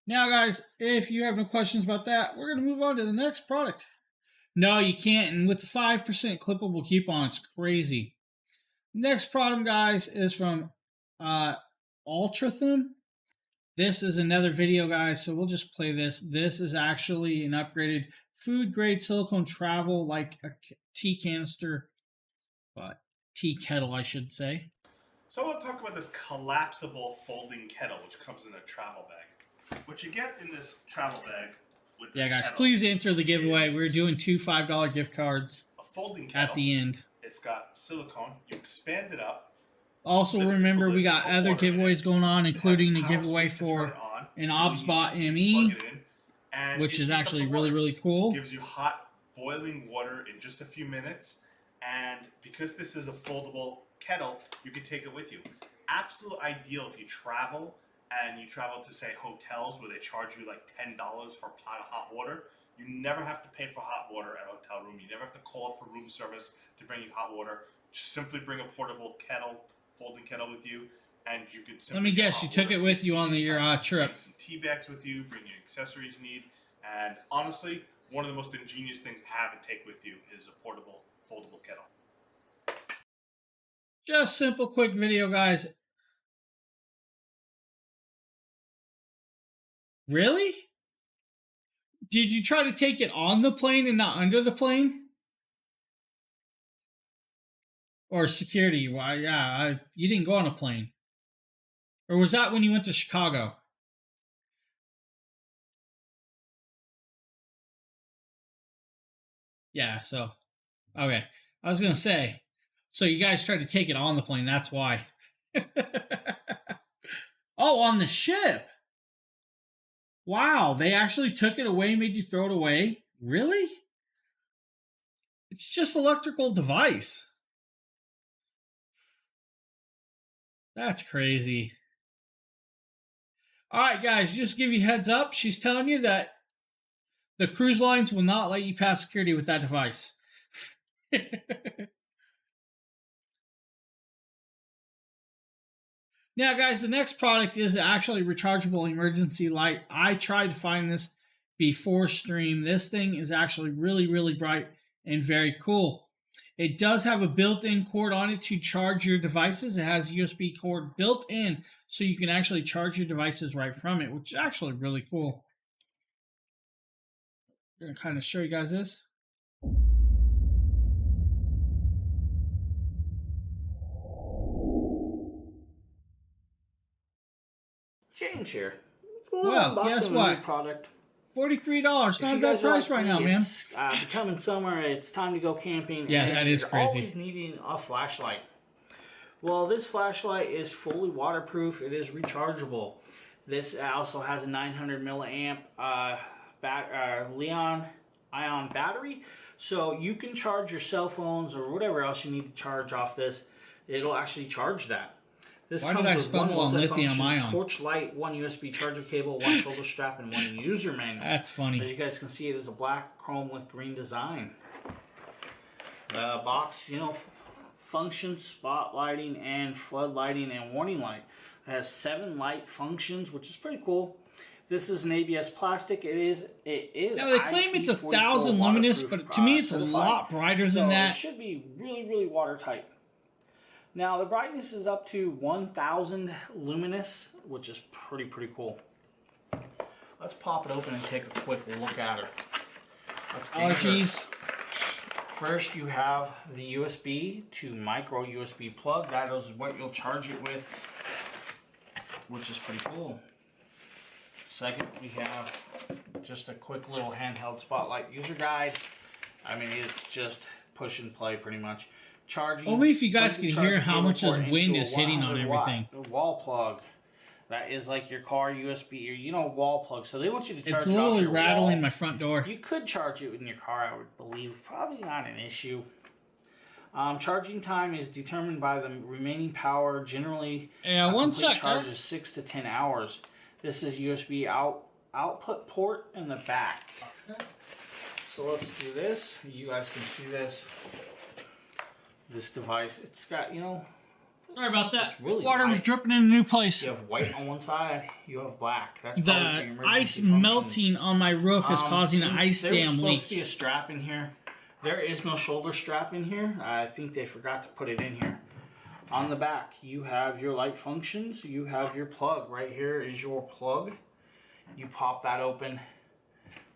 A: Now, guys, if you have no questions about that, we're going to move on to the next product. No, you can't. And with the 5% clippable coupon, it's crazy. Next product, guys, is from Ultrathon. This is another video, guys, so we'll just play this. This is actually an upgraded food-grade silicone travel, like a tea canister, but tea kettle, I should say.
C: So we'll talk about this collapsible folding kettle, which comes in a travel bag. What you get in this travel bag with this
A: Guys,
C: kettle
A: please enter the giveaway. We're doing 2 $5 gift cards
C: a folding kettle.
A: at the end.
C: It's got silicone. You expand it up.
A: Also, remember, we got other giveaways going on, including the giveaway for an OBSBot ME, which is actually really, really cool.
C: Gives you hot, boiling water in just a few minutes. And because this is a foldable kettle, you can take it with you. Absolute ideal if you travel and you travel to, say, hotels where they charge you like $10 for a pot of hot water. You never have to pay for hot water at a hotel room. You never have to call up for room service to bring you hot water. Just simply bring a portable kettle, folding kettle with you, and you can simply...
A: Let me guess, you took it with you on your trip.
C: Bring some tea bags with you, bring your accessories you need, and honestly, one of the most ingenious things to have and take with you is a portable, foldable kettle.
A: Just simple, quick video, guys. Really? Did you try to take it on the plane and not under the plane? Or security? Why? Yeah, you didn't go on a plane. Or was that when you went to Chicago? Yeah, so, okay. I was going to say, so you guys tried to take it on the plane, that's why. Oh, on the ship. Wow, they actually took it away and made you throw it away? Really? It's just an electrical device. That's crazy. All right, guys, just give you a heads up. She's telling you that the cruise lines will not let you pass security with that device. Now, guys, the next product is actually a rechargeable emergency light. I tried to find this before stream. This thing is actually really, really bright and very cool. It does have a built-in cord on it to charge your devices. It has a USB cord built in, so you can actually charge your devices right from it, which is actually really cool. I'm going to kind of show you guys this.
H: James here.
A: Well, guess what?
H: Product.
A: $43. Not a bad price right now, man.
H: Becoming summer, it's time to go camping.
A: Yeah,
H: and
A: that is crazy.
H: You're always needing a flashlight. Well, this flashlight is fully waterproof. It is rechargeable. This also has a 900 milliamp Lithium-ion battery, so you can charge your cell phones or whatever else you need to charge off this. It'll actually charge that. This
A: Why
H: comes
A: did I
H: with
A: stumble
H: one
A: on
H: multifunction
A: lithium-ion?
H: torch light, one USB charger cable, one shoulder strap, and one user manual.
A: That's funny.
H: As you guys can see, it is a black chrome with green design. The box, functions spot lighting and flood lighting and warning light. It has 7 light functions, which is pretty cool. This is an ABS plastic. It is.
A: Now they claim it's 1,000 luminous, but to me it's a lot brighter than that.
H: It should be really, really watertight. Now the brightness is up to 1,000 luminous, which is pretty cool. Let's pop it open and take a quick look at her.
A: Oh, geez.
H: First, you have the USB to micro USB plug. That is what you'll charge it with, which is pretty cool. Second, we have just a quick little handheld spotlight user guide. I mean, it's just push and play pretty much. Charging.
A: Only if you guys can hear how much this wind is hitting on everything.
H: Wall plug. That is like your car USB or wall plug. So they want you to charge.
A: It's literally rattling my front door.
H: You could charge it in your car, I would believe. Probably not an issue. Charging time is determined by the remaining power. Generally,
A: Yeah,
H: a
A: one
H: complete
A: sec,
H: charge
A: guys.
H: is 6 to 10 hours. This is USB output port in the back. So let's do this. You guys can see this. This device, it's got, you know,
A: Sorry about that.
H: it's really
A: Water was
H: light.
A: dripping in a new place.
H: You have white on one side, you have black. That's probably for
A: The
H: your
A: ice
H: emergency function.
A: melting on my roof is causing an ice
H: There's
A: dam
H: supposed to be
A: leak.
H: a strap in here. There is no shoulder strap in here. I think they forgot to put it in here. On the back, you have your light functions. You have your plug. Right here is your plug. You pop that open.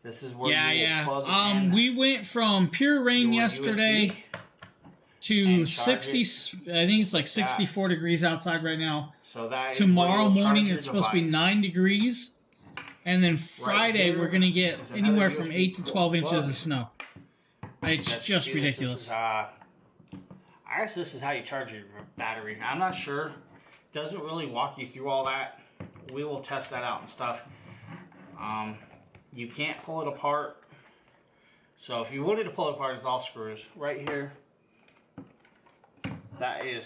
H: This is where you will plug in
A: We went from pure rain
H: your
A: yesterday
H: USB
A: to
H: and charge
A: 60. I think it's like 64 degrees outside right now.
H: So that is where
A: Tomorrow
H: you'll charge
A: morning
H: your
A: it's supposed to be
H: device.
A: 9 degrees, and then Friday
H: here
A: we're gonna get
H: is another
A: anywhere from
H: USB
A: 8 to 12 inches
H: plug.
A: of snow. It's
H: Let's
A: just
H: do this.
A: ridiculous.
H: This is, I guess this is how you charge your battery. I'm not sure. Doesn't really walk you through all that. We will test that out and stuff. You can't pull it apart. So if you wanted to pull it apart, it's all screws. Right here, that is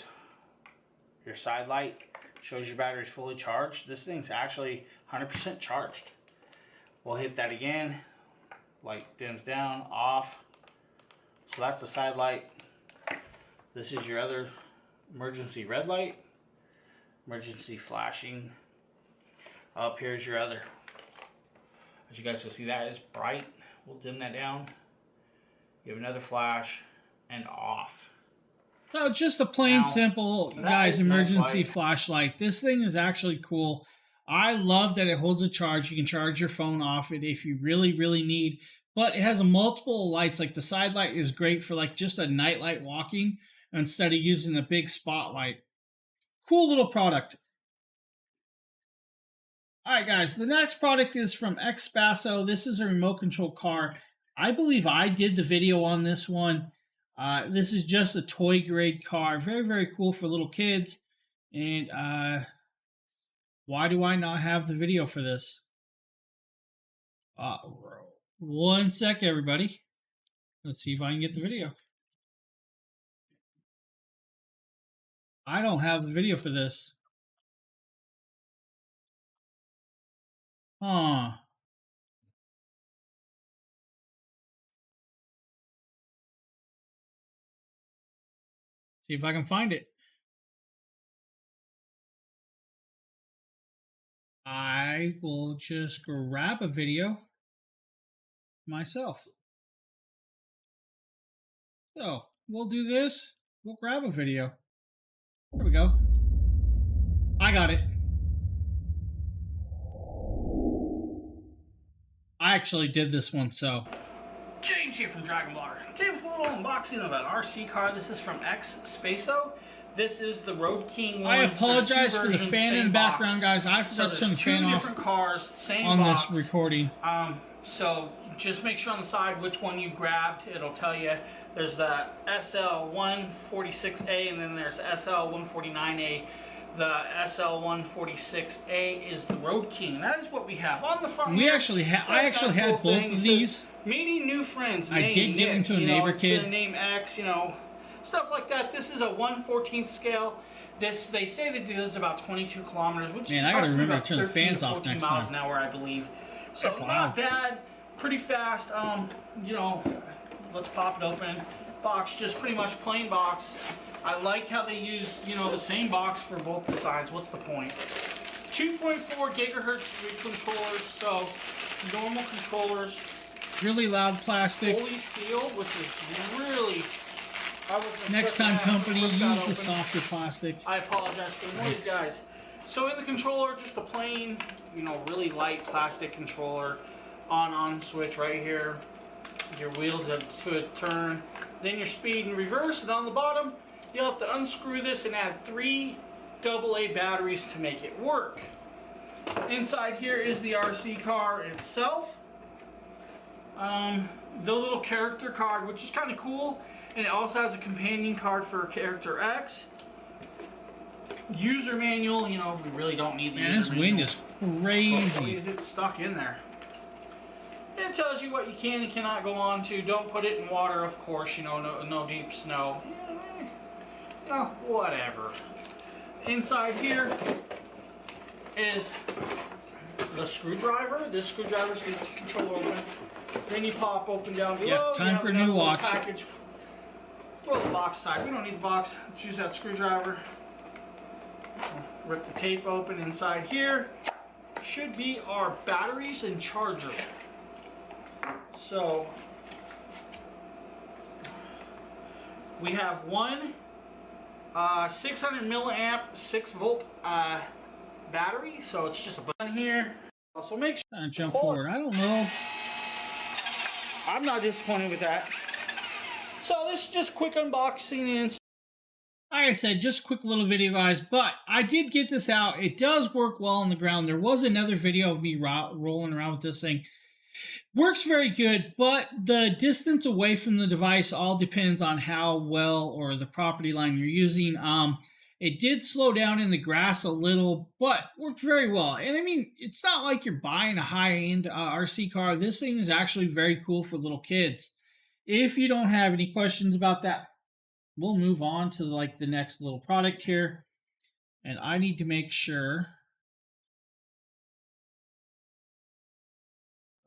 H: your side light. Shows your battery's fully charged. This thing's actually 100% charged. We'll hit that again. Light dims down, off. So that's the side light. This is your other emergency red light. Emergency flashing. Up here's your other. As you guys can see, that is bright. We'll dim that down. You have another flash and off.
A: So just a plain
H: Now,
A: simple,
H: that
A: guys,
H: is a nice
A: emergency
H: light.
A: flashlight. This thing is actually cool. I love that it holds a charge. You can charge your phone off it if you really, really need. But it has a multiple lights. Like the side light is great for like just a night light walking instead of using a big spotlight. Cool little product. All right, guys. The next product is from Xpaso. This is a remote control car. I believe I did the video on this one. This is just a toy grade car. Very, very cool for little kids. And why do I not have the video for this? One sec, everybody. Let's see if I can get the video. I don't have the video for this. Huh. See if I can find it. I will just grab a video myself. So we'll do this. We'll grab a video. There we go. I got it. I actually did this one, so.
H: James here from Dragon Blogger. Today with a little unboxing of an RC car. This is from Xpaso. This is the Road King one.
A: I apologize
H: There's two
A: for the
H: versions,
A: fan in
H: same
A: the background,
H: box.
A: guys. I forgot to turn the
H: there's
A: fan
H: two
A: off
H: different cars, same
A: on
H: box.
A: this recording.
H: So just make sure on the side which one you grabbed. It'll tell you. There's the SL146A and then there's SL149A. The SL146A is the Road King. That is what we have on the front.
A: We
H: here.
A: actually had. I
H: That's
A: actually
H: that
A: had
H: cool
A: both
H: thing.
A: of
H: It
A: these.
H: says, meeting new friends.
A: I
H: name
A: did give them
H: Nick,
A: to a
H: you
A: neighbor
H: know,
A: kid.
H: Name X, you know, stuff like that. This is a 1/14 scale. This they say that this is about 22 kilometers, which
A: Man,
H: is
A: I gotta
H: approximately
A: remember
H: about
A: to turn the
H: 13
A: fans
H: to
A: off
H: 14
A: next
H: miles
A: time.
H: an hour, I believe. So
A: That's
H: not
A: loud.
H: bad, pretty fast. You know, let's pop it open. Box, just pretty much plain box. I like how they use, you know, the same box for both the sides. What's the point? 2.4 gigahertz controllers, so normal controllers.
A: Really loud plastic.
H: Fully sealed, which is really.
A: Next time, company,
H: Rip that
A: use the
H: open.
A: softer plastic.
H: I apologize for the noise, guys. So in the controller, just a plain, you know, really light plastic controller. On switch right here. Your wheel to turn. Then your speed and reverse. And on the bottom, you'll have to unscrew this and add 3 AA batteries to make it work. Inside here is the RC car itself. The little character card, which is kind of cool. And it also has a companion card for character X. User manual, you know, we really don't need the
A: Man,
H: user
A: this wind
H: manual.
A: is
H: Well,
A: crazy.
H: is it stuck in there? It tells you what you can and cannot go on to. Don't put it in water, of course, you know, no deep snow. You know, whatever. Inside here is the screwdriver. This screwdriver is to control open. Then you pop open down below.
A: Yep, time for a new watch.
H: Package. Throw the box aside. We don't need the box. Let's use that screwdriver. Rip the tape open. Inside here should be our batteries and charger. So we have one 600 milliamp 6-volt battery, so it's just a button here. Also make sure
A: Jump forward. I don't know.
H: I'm not disappointed with that. So this is just quick unboxing and
A: Like I said, just a quick little video, guys, but I did get this out. It does work well on the ground. There was another video of me rolling around with this thing. Works very good, but the distance away from the device all depends on how well or the property line you're using. It did slow down in the grass a little, but worked very well. And I mean, it's not like you're buying a high-end RC car. This thing is actually very cool for little kids. If you don't have any questions about that, we'll move on to like the next little product here. And I need to make sure.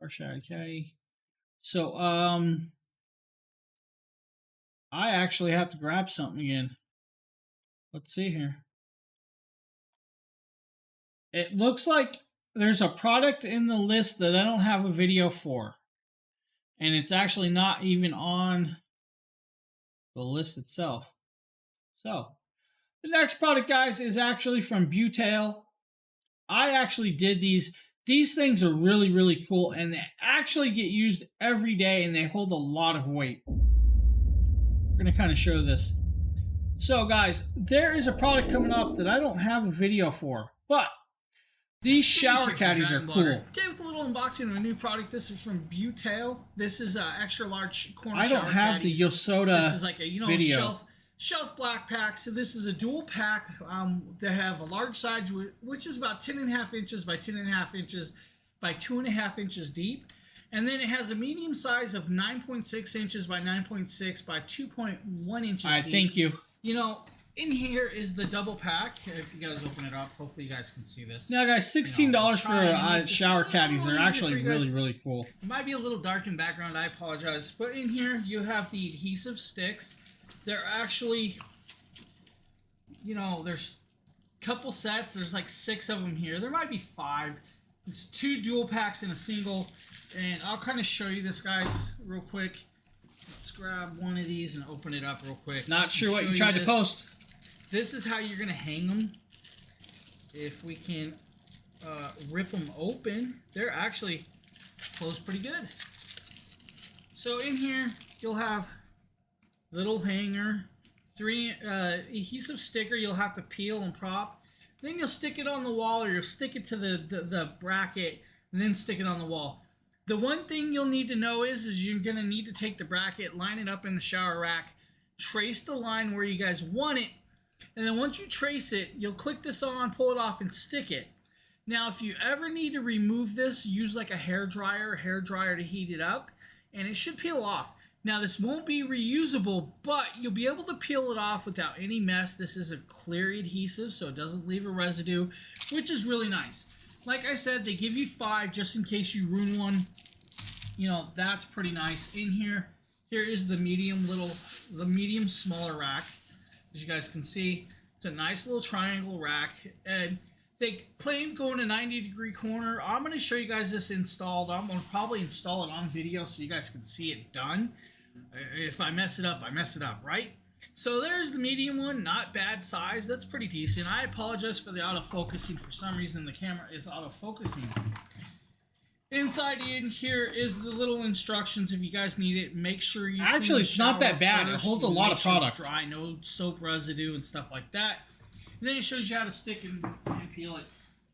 A: Okay. So, I actually have to grab something again. Let's see here. It looks like there's a product in the list that I don't have a video for. And it's actually not even on the list itself. So, the next product, guys, is actually from Butel. I actually did these. These things are really, really cool, and they actually get used every day, and they hold a lot of weight. We're going to kind of show this. So, guys, there is a product coming up that I don't have a video for, but these shower caddies are cool. Today with a little unboxing of a new product. This is from Butel. This is an extra large corner shower caddy. I don't have the Yosoda This is like a video. Shelf black pack. So this is a dual pack. They have a large size, which is about 10.5 inches by 10.5 inches by 2.5 inches deep. And then it has a medium size of 9.6 inches by 9.6 by 2.1 inches deep. Thank you. You know, in here is the double pack. If you guys open it up, hopefully you guys can see this. Now, guys, $16 for shower caddies. They're actually really, really cool. It might be a little dark in background. I apologize. But in here, you have the adhesive sticks. They're actually, you know, there's a couple sets. There's like 6 of them here. There might be 5. There's 2 dual packs and a single. And I'll kind of show you this, guys, real quick. Let's grab one of these and open it up real quick. Not sure what you tried to post. This is how you're going to hang them. If we can rip them open, they're actually closed pretty good. So in here, you'll have little hanger, 3 adhesive sticker you'll have to peel and prop. Then you'll stick it on the wall, or you'll stick it to the bracket, and then stick it on the wall. The one thing you'll need to know is you're going to need to take the bracket, line it up in the shower rack, trace the line where you guys want it, and then once you trace it, you'll click this on, pull it off, and stick it. Now, if you ever need to remove this, use like a hair dryer to heat it up, and it should peel off. Now, this won't be reusable, but you'll be able to peel it off without any mess. This is a clear adhesive, so it doesn't leave a residue, which is really nice. Like I said, they give you 5 just in case you ruin one. You know, that's pretty nice. In here, here is the medium smaller rack. As you guys can see, it's a nice little triangle rack. And they claim going to 90-degree corner. I'm going to show you guys this installed. I'm going to probably install it on video so you guys can see it done. If I mess it up, I mess it up, right? So there's the medium one, not bad size. That's pretty decent. I apologize for the autofocusing. For some reason, the camera is autofocusing. Inside in here is the little instructions. If you guys need it, make sure you actually, it's not that bad. It holds a lot of product. It's dry, no soap residue and stuff like that. And then it shows you how to stick and peel it.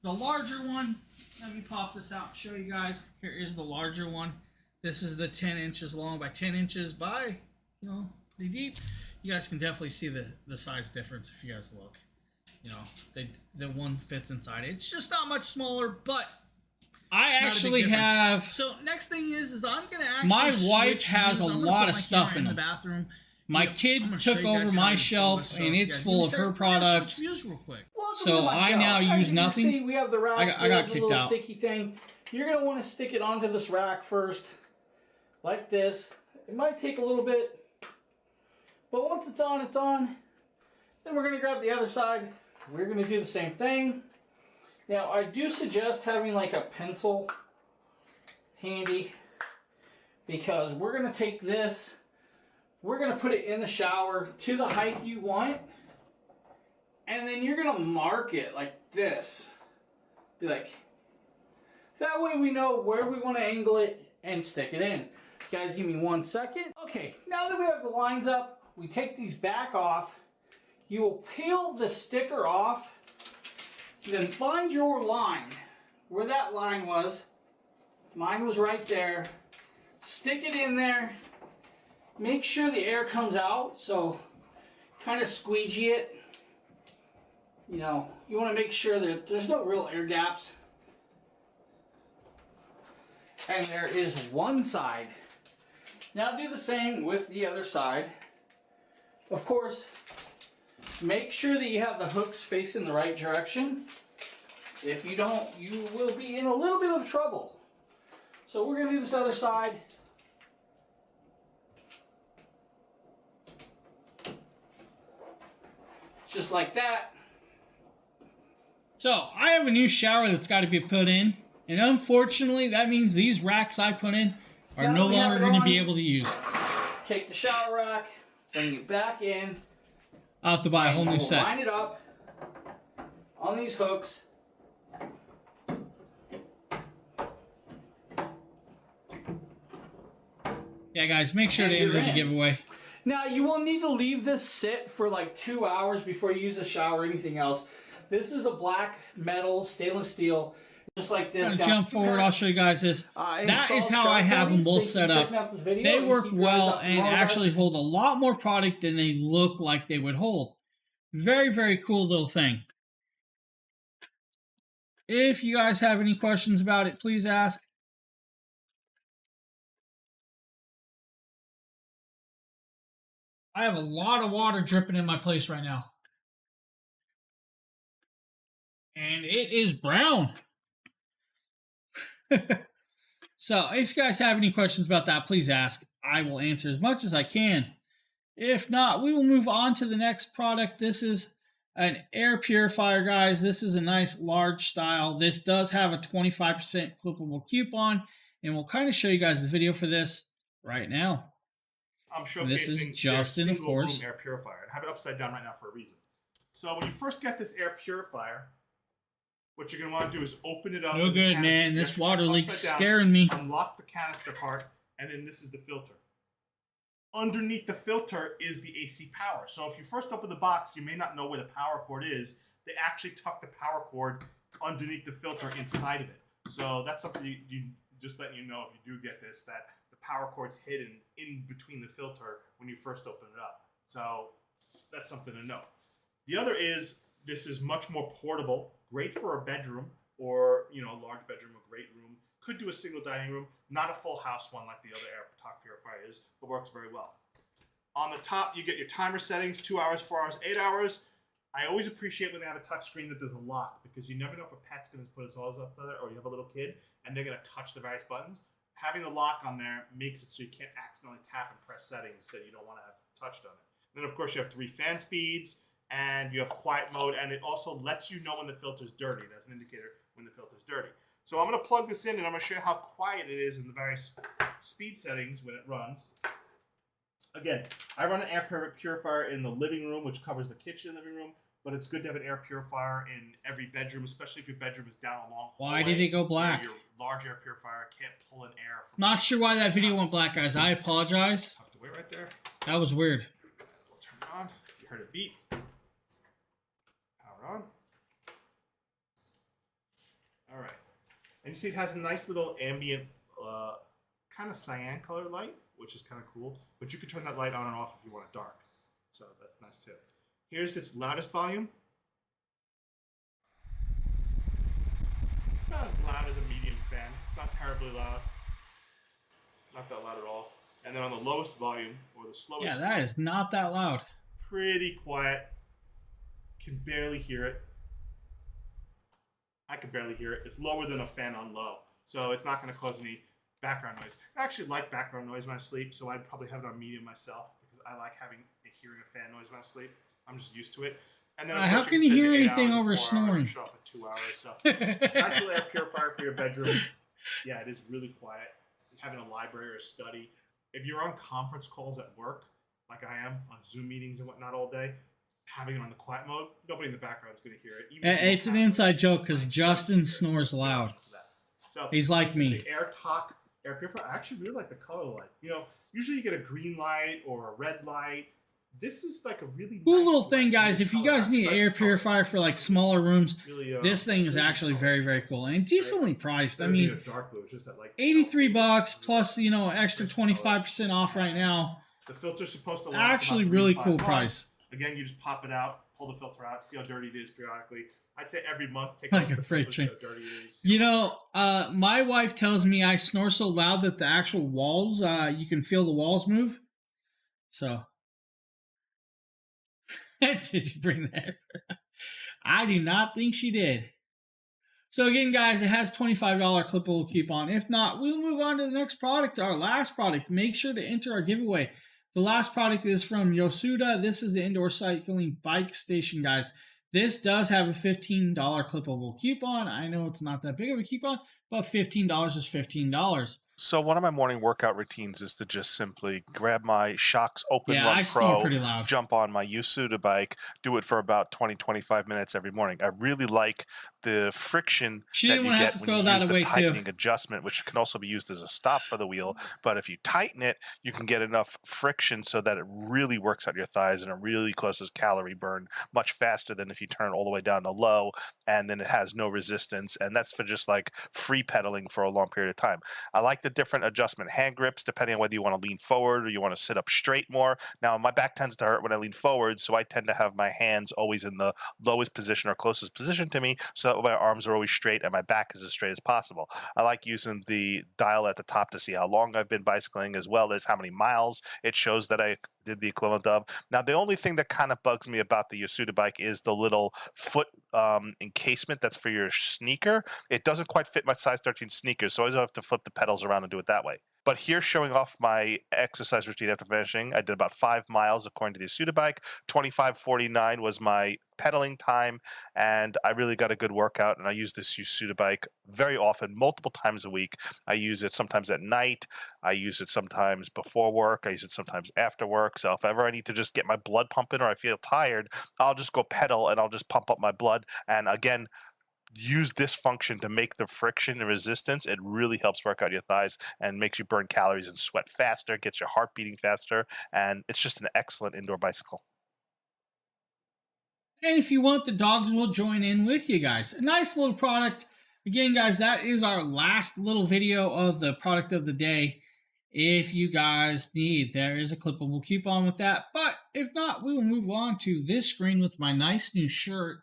A: The larger one, let me pop this out and show you guys. Here is the larger one. This is the 10 inches long by 10 inches by, you know, pretty deep. You guys can definitely see the size difference if you guys look. You know, the one fits inside it. It's just not much smaller, but I actually have.
I: So next thing is I'm gonna actually.
A: My wife
I: switch
A: has a
I: views. I'm gonna
A: lot
I: put
A: of
I: my
A: stuff
I: camera
A: in
I: the
A: them.
I: bathroom.
A: My
I: I'm
A: kid
I: gonna
A: took
I: show you guys
A: over
I: how
A: my
I: to install
A: shelf,
I: this, so
A: and
I: if you
A: it's
I: guys
A: full
I: need
A: of her
I: to- we're gonna switch
A: products.
I: views real quick.
H: Welcome
A: So
H: to my
A: I
H: shelf.
A: now
H: As
A: use
H: you can
A: nothing.
H: see, we have the rack.
A: I
H: We
A: got
H: have the
A: kicked
H: little
A: out.
H: sticky thing. You're gonna want to stick it onto this rack first, like this. It might take a little bit, but once it's on, it's on. Then we're gonna grab the other side. We're gonna do the same thing. Now, I do suggest having like a pencil handy because we're gonna take this. We're going to put it in the shower to the height you want. And then you're going to mark it like this. Be like, that way we know where we want to angle it and stick it in. Guys, give me 1 second. Okay, now that we have the lines up, we take these back off. You will peel the sticker off. Then find your line. Where that line was. Mine was right there. Stick it in there. Make sure the air comes out, so kind of squeegee it. You know, you want to make sure that there's no real air gaps. And there is one side. Now do the same with the other side. Of course, make sure that you have the hooks facing the right direction. If you don't, you will be in a little bit of trouble. So we're going to do this other side. Just like that.
A: So I have a new shower that's got to be put in, and unfortunately, that means these racks I put in are
H: Now
A: no
H: we have
A: longer
H: it
A: going to
H: on.
A: be able to use.
H: Take the shower rack, bring it back in.
A: I'll have to buy a whole new
H: We'll
A: set.
H: line it up on these hooks.
A: Yeah, guys, make sure
H: And
A: to
H: you're
A: enter the
H: in.
A: giveaway.
H: Now, you will need to leave this sit for like 2 hours before you use the shower or anything else. This is a black metal stainless steel, just like this.
A: I'm gonna jump forward. I'll show you guys this. That is how I have them both set up. They work well and actually hold a lot more product than they look like they would hold. Very, very cool little thing. If you guys have any questions about it, please ask. I have a lot of water dripping in my place right now. And it is brown. So if you guys have any questions about that, please ask. I will answer as much as I can. If not, we will move on to the next product. This is an air purifier, guys. This is a nice large style. This does have a 25% clippable coupon, and we'll kind of show you guys the video for this right now.
C: I'm showcasing
A: This is
C: their
A: Justin, of
C: single
A: course.
C: room air purifier. I have it upside down right now for a reason. So when you first get this air purifier, what you're going to want to do is open it up.
A: No
C: in the
A: good,
C: canister.
A: man.
C: You
A: This
C: have to
A: water
C: turn it
A: leak's
C: upside down,
A: scaring me.
C: Unlock the canister part, and then this is the filter. Underneath the filter is the AC power. So if you first open the box, you may not know where the power cord is. They actually tuck the power cord underneath the filter inside of it. So that's something you just letting you know if you do get this, that the power cord's hidden in between the filter when you first open it up. So that's something to know. The other is this is much more portable, great for a bedroom or a large bedroom, a great room. Could do a single dining room, not a full house one like the other air top purifier is, but works very well. On the top, you get your timer settings, 2 hours, 4 hours, 8 hours. I always appreciate when they have a touch screen that there's a lock because you never know if a pet's going to put his paws up there or you have a little kid and they're going to touch the various buttons. Having the lock on there makes it so you can't accidentally tap and press settings that you don't want to have touched on it. Then, of course, you have 3 fan speeds and you have quiet mode, and it also lets you know when the filter's dirty. That's an indicator when the filter's dirty. So I'm going to plug this in and I'm going to show you how quiet it is in the various speed settings when it runs. Again, I run an air purifier in the living room, which covers the kitchen and living room, but it's good to have an air purifier in every bedroom, especially if your bedroom is down a long hallway.
A: Why did it go black?
C: Your large air purifier can't pull in air from
A: Not sure why that video went black, guys. I apologize.
C: tucked away right there.
A: That was weird.
C: We'll turn it on. You heard it beep. Power on. All right. And you see it has a nice little ambient, kind of cyan colored light, which is kind of cool. But you can turn that light on and off if you want it dark. So that's nice too. Here's its loudest volume. It's about as loud as a medium fan. It's not terribly loud. Not that loud at all. And then on the lowest volume, or the slowest
A: Yeah, that is not that loud.
C: pretty quiet. Can barely hear it. I can barely hear it. It's lower than a fan on low. So it's not going to cause any background noise. I actually like background noise when I sleep, so I'd probably have it on medium myself because I like hearing a fan noise when I sleep. I'm just used to it. And then, of
A: How
C: course,
A: can
C: you
A: you
C: can
A: hear
C: set it to 8
A: anything
C: hours or
A: over
C: 4 hours,
A: snoring?
C: or shut off at 2 hours. So nice little air purifier for your bedroom. Yeah, it is really quiet. Having a library or a study. If you're on conference calls at work, like I am on Zoom meetings and whatnot all day, having it on the quiet mode, nobody in the background is going to hear it. Even if you
A: It's
C: don't
A: an
C: have
A: inside
C: it,
A: joke
C: it's
A: because
C: fine.
A: Justin
C: It's
A: snores
C: good
A: loud.
C: option for that. So
A: He's like
C: this is
A: me.
C: the AirTalk air purifier. I actually really like the color light. You know, usually you get a green light or a red light. This is like a really
A: Cool
C: nice
A: little thing,
C: light.
A: guys.
C: Really
A: If you
C: color.
A: guys
C: I
A: need an
C: like
A: air
C: the colors.
A: purifier for like smaller rooms,
C: Really,
A: this thing is
C: really
A: actually
C: good
A: very,
C: color
A: very
C: choice.
A: cool and decently priced. I
C: Instead of being
A: mean,
C: a dark blue, it's just that, like,
A: 83 bucks
C: really
A: plus, you know,
C: nice
A: extra
C: rich color.
A: 25% off right now.
C: The filter's supposed to last
A: Actually,
C: about 3
A: really
C: to 5
A: cool
C: months.
A: price.
C: Again, you just pop it out, pull the filter out, see how dirty it is periodically. I'd say every month, take
A: Like
C: a look
A: a
C: at the
A: freight
C: filter, see
A: train.
C: how dirty it is.
A: You know, my wife tells me I snore so loud that the actual walls, you can feel the walls move. So, did you bring that? I do not think she did. So again, guys, it has $25 clippable coupon. If not, we'll move on to the next product, our last product. Make sure to enter our giveaway. The last product is from Yosuda. This is the indoor cycling bike station, guys. This does have a $15 clippable coupon. I know it's not that big of a coupon, but $15 is $15.
B: So one of my morning workout routines is to just simply grab my Shocks Open
A: Yeah,
B: Run
A: I snore
B: Pro,
A: pretty loud.
B: jump on my Yosuda bike, do it for about 20, 25 minutes every morning. I really like the friction
A: She
B: that
A: didn't
B: you
A: want to have
B: get
A: to
B: when
A: throw
B: you
A: that
B: use the
A: away too.
B: tightening adjustment, which can also be used as a stop for the wheel. But if you tighten it, you can get enough friction so that it really works out your thighs and it really causes calorie burn much faster than if you turn it all the way down to low and then it has no resistance. And that's for just like free pedaling for a long period of time. I like the different adjustment hand grips depending on whether you want to lean forward or you want to sit up straight more. Now, my back tends to hurt when I lean forward, so I tend to have my hands always in the lowest position or closest position to me so that my arms are always straight and my back is as straight as possible. I like using the dial at the top to see how long I've been bicycling as well as how many miles it shows that I did the equivalent of. Now, the only thing that kind of bugs me about the Yosuda bike is the little foot encasement that's for your sneaker. It doesn't quite fit my size 13 sneakers, so I always have to flip the pedals around and do it that way. But here, showing off my exercise routine after finishing, I did about 5 miles according to the Yosuda bike. 25:49 was my pedaling time, and I really got a good workout. And I use this Yosuda bike very often, multiple times a week. I use it sometimes at night. I use it sometimes before work. I use it sometimes after work. So if ever I need to just get my blood pumping or I feel tired, I'll just go pedal and I'll just pump up my blood. And again, use this function to make the friction and resistance. It really helps work out your thighs and makes you burn calories and sweat faster, gets your heart beating faster, and it's just an excellent indoor bicycle.
A: And if you want, the dogs will join in with you guys. A nice little product. Again, guys, that is our last little video of the product of the day. If you guys need, there is a clippable coupon with that. But if not, we will move on to this screen with my nice new shirt.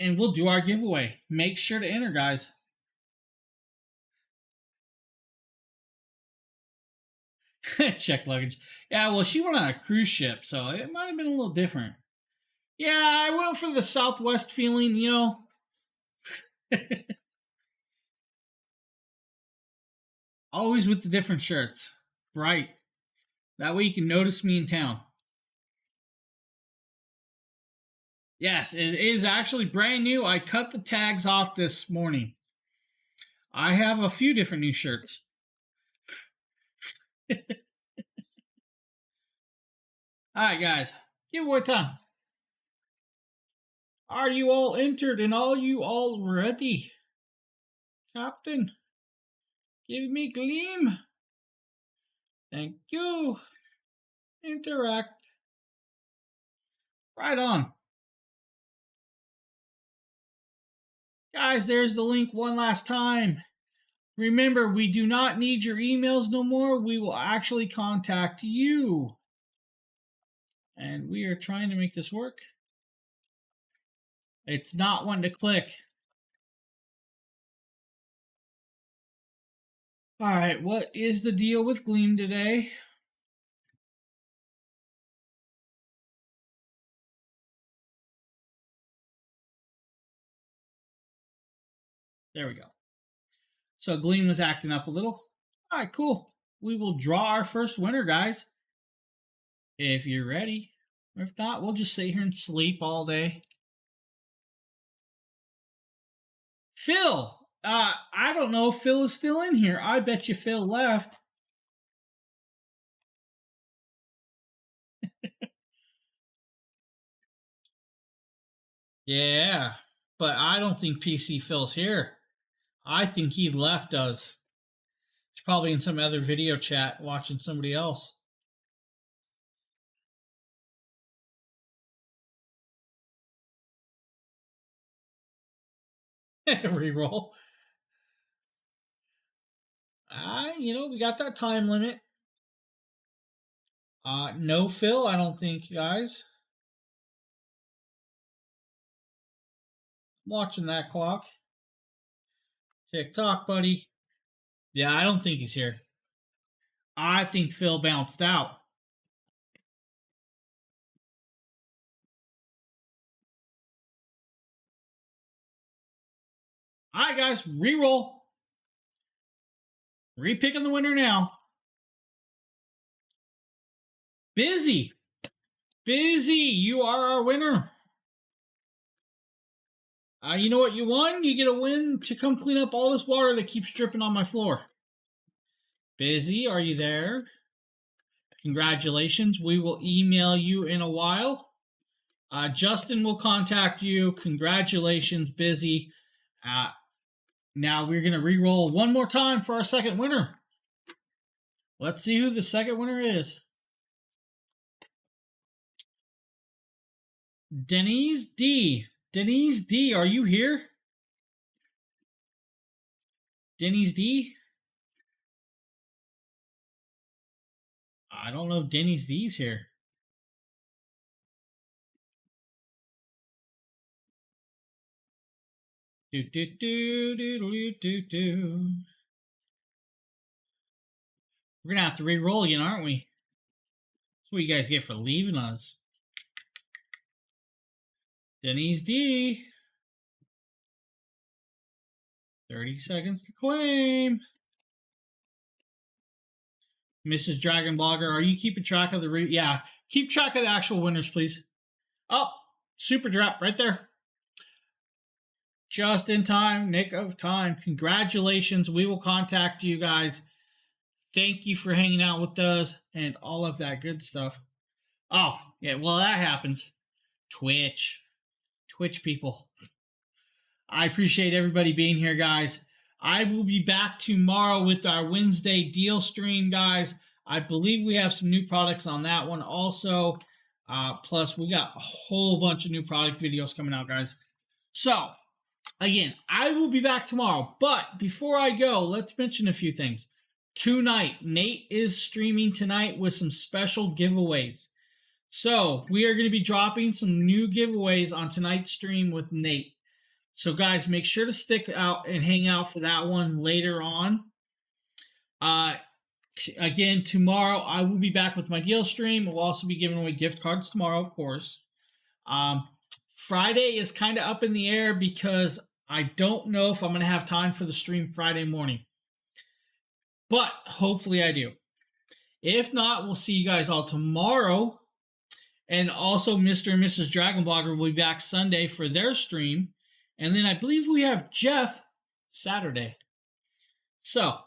A: And we'll do our giveaway. Make sure to enter, guys. Check luggage. Yeah, well, she went on a cruise ship, so it might have been a little different. Yeah, I went for the Southwest feeling, you know. Always with the different shirts. Bright. That way you can notice me in town. Yes, it is actually brand new. I cut the tags off this morning. I have a few different new shirts. All right, guys. Giveaway time. Are you all entered and are you all ready? Captain, give me gleam. Thank you. Interact. Right on. Guys, there's the link one last time. Remember, we do not need your emails no more. We will actually contact you. And we are trying to make this work. It's not one to click. All right, what is the deal with Gleam today? There we go. So Gleam was acting up a little. All right, cool. We will draw our first winner, guys. If you're ready. If not, we'll just sit here and sleep all day. Phil. I don't know if Phil is still in here. I bet you Phil left. Yeah, but I don't think PC Phil's here. I think he left us. He's probably in some other video chat watching somebody else. Reroll. We got that time limit. No Phil, I don't think, guys. Watching that clock. Tick-tock, buddy. Yeah, I don't think he's here. I think Phil bounced out. All right, guys, re-roll. Re-picking the winner now. Busy. Busy, you are our winner. You know what you won? You get a win to come clean up all this water that keeps dripping on my floor. Busy, are you there? Congratulations. We will email you in a while. Justin will contact you. Congratulations, Busy. Now we're going to re-roll one more time for our second winner. Let's see who the second winner is. Denise D. Denise D, are you here? Denise D? I don't know if Denise D's here. Do do do do do do do. We're gonna have to re-roll again, aren't we? That's what you guys get for leaving us. Denise D. 30 seconds to claim. Mrs. Dragon Blogger, are you keeping track of the yeah, keep track of the actual winners, please. Oh, super drop right there. Just in time, nick of time. Congratulations. We will contact you guys. Thank you for hanging out with us and all of that good stuff. Oh, yeah, well, that happens. Twitch people. I appreciate everybody being here, guys. I will be back tomorrow with our Wednesday deal stream, guys. I believe we have some new products on that one also. Plus, we got a whole bunch of new product videos coming out, guys. So, again, I will be back tomorrow. But before I go, let's mention a few things. Tonight, Nate is streaming tonight with some special giveaways. So, we are going to be dropping some new giveaways on tonight's stream with Nate. So, guys, make sure to stick out and hang out for that one later on. Again, tomorrow, I will be back with my deal stream. We'll also be giving away gift cards tomorrow, of course. Friday is kind of up in the air because I don't know if I'm going to have time for the stream Friday morning. But hopefully I do. If not, we'll see you guys all tomorrow. And also, Mr. and Mrs. Dragon Blogger will be back Sunday for their stream. And then I believe we have Jeff Saturday. So,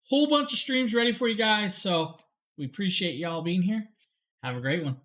A: whole bunch of streams ready for you guys. So, we appreciate y'all being here. Have a great one.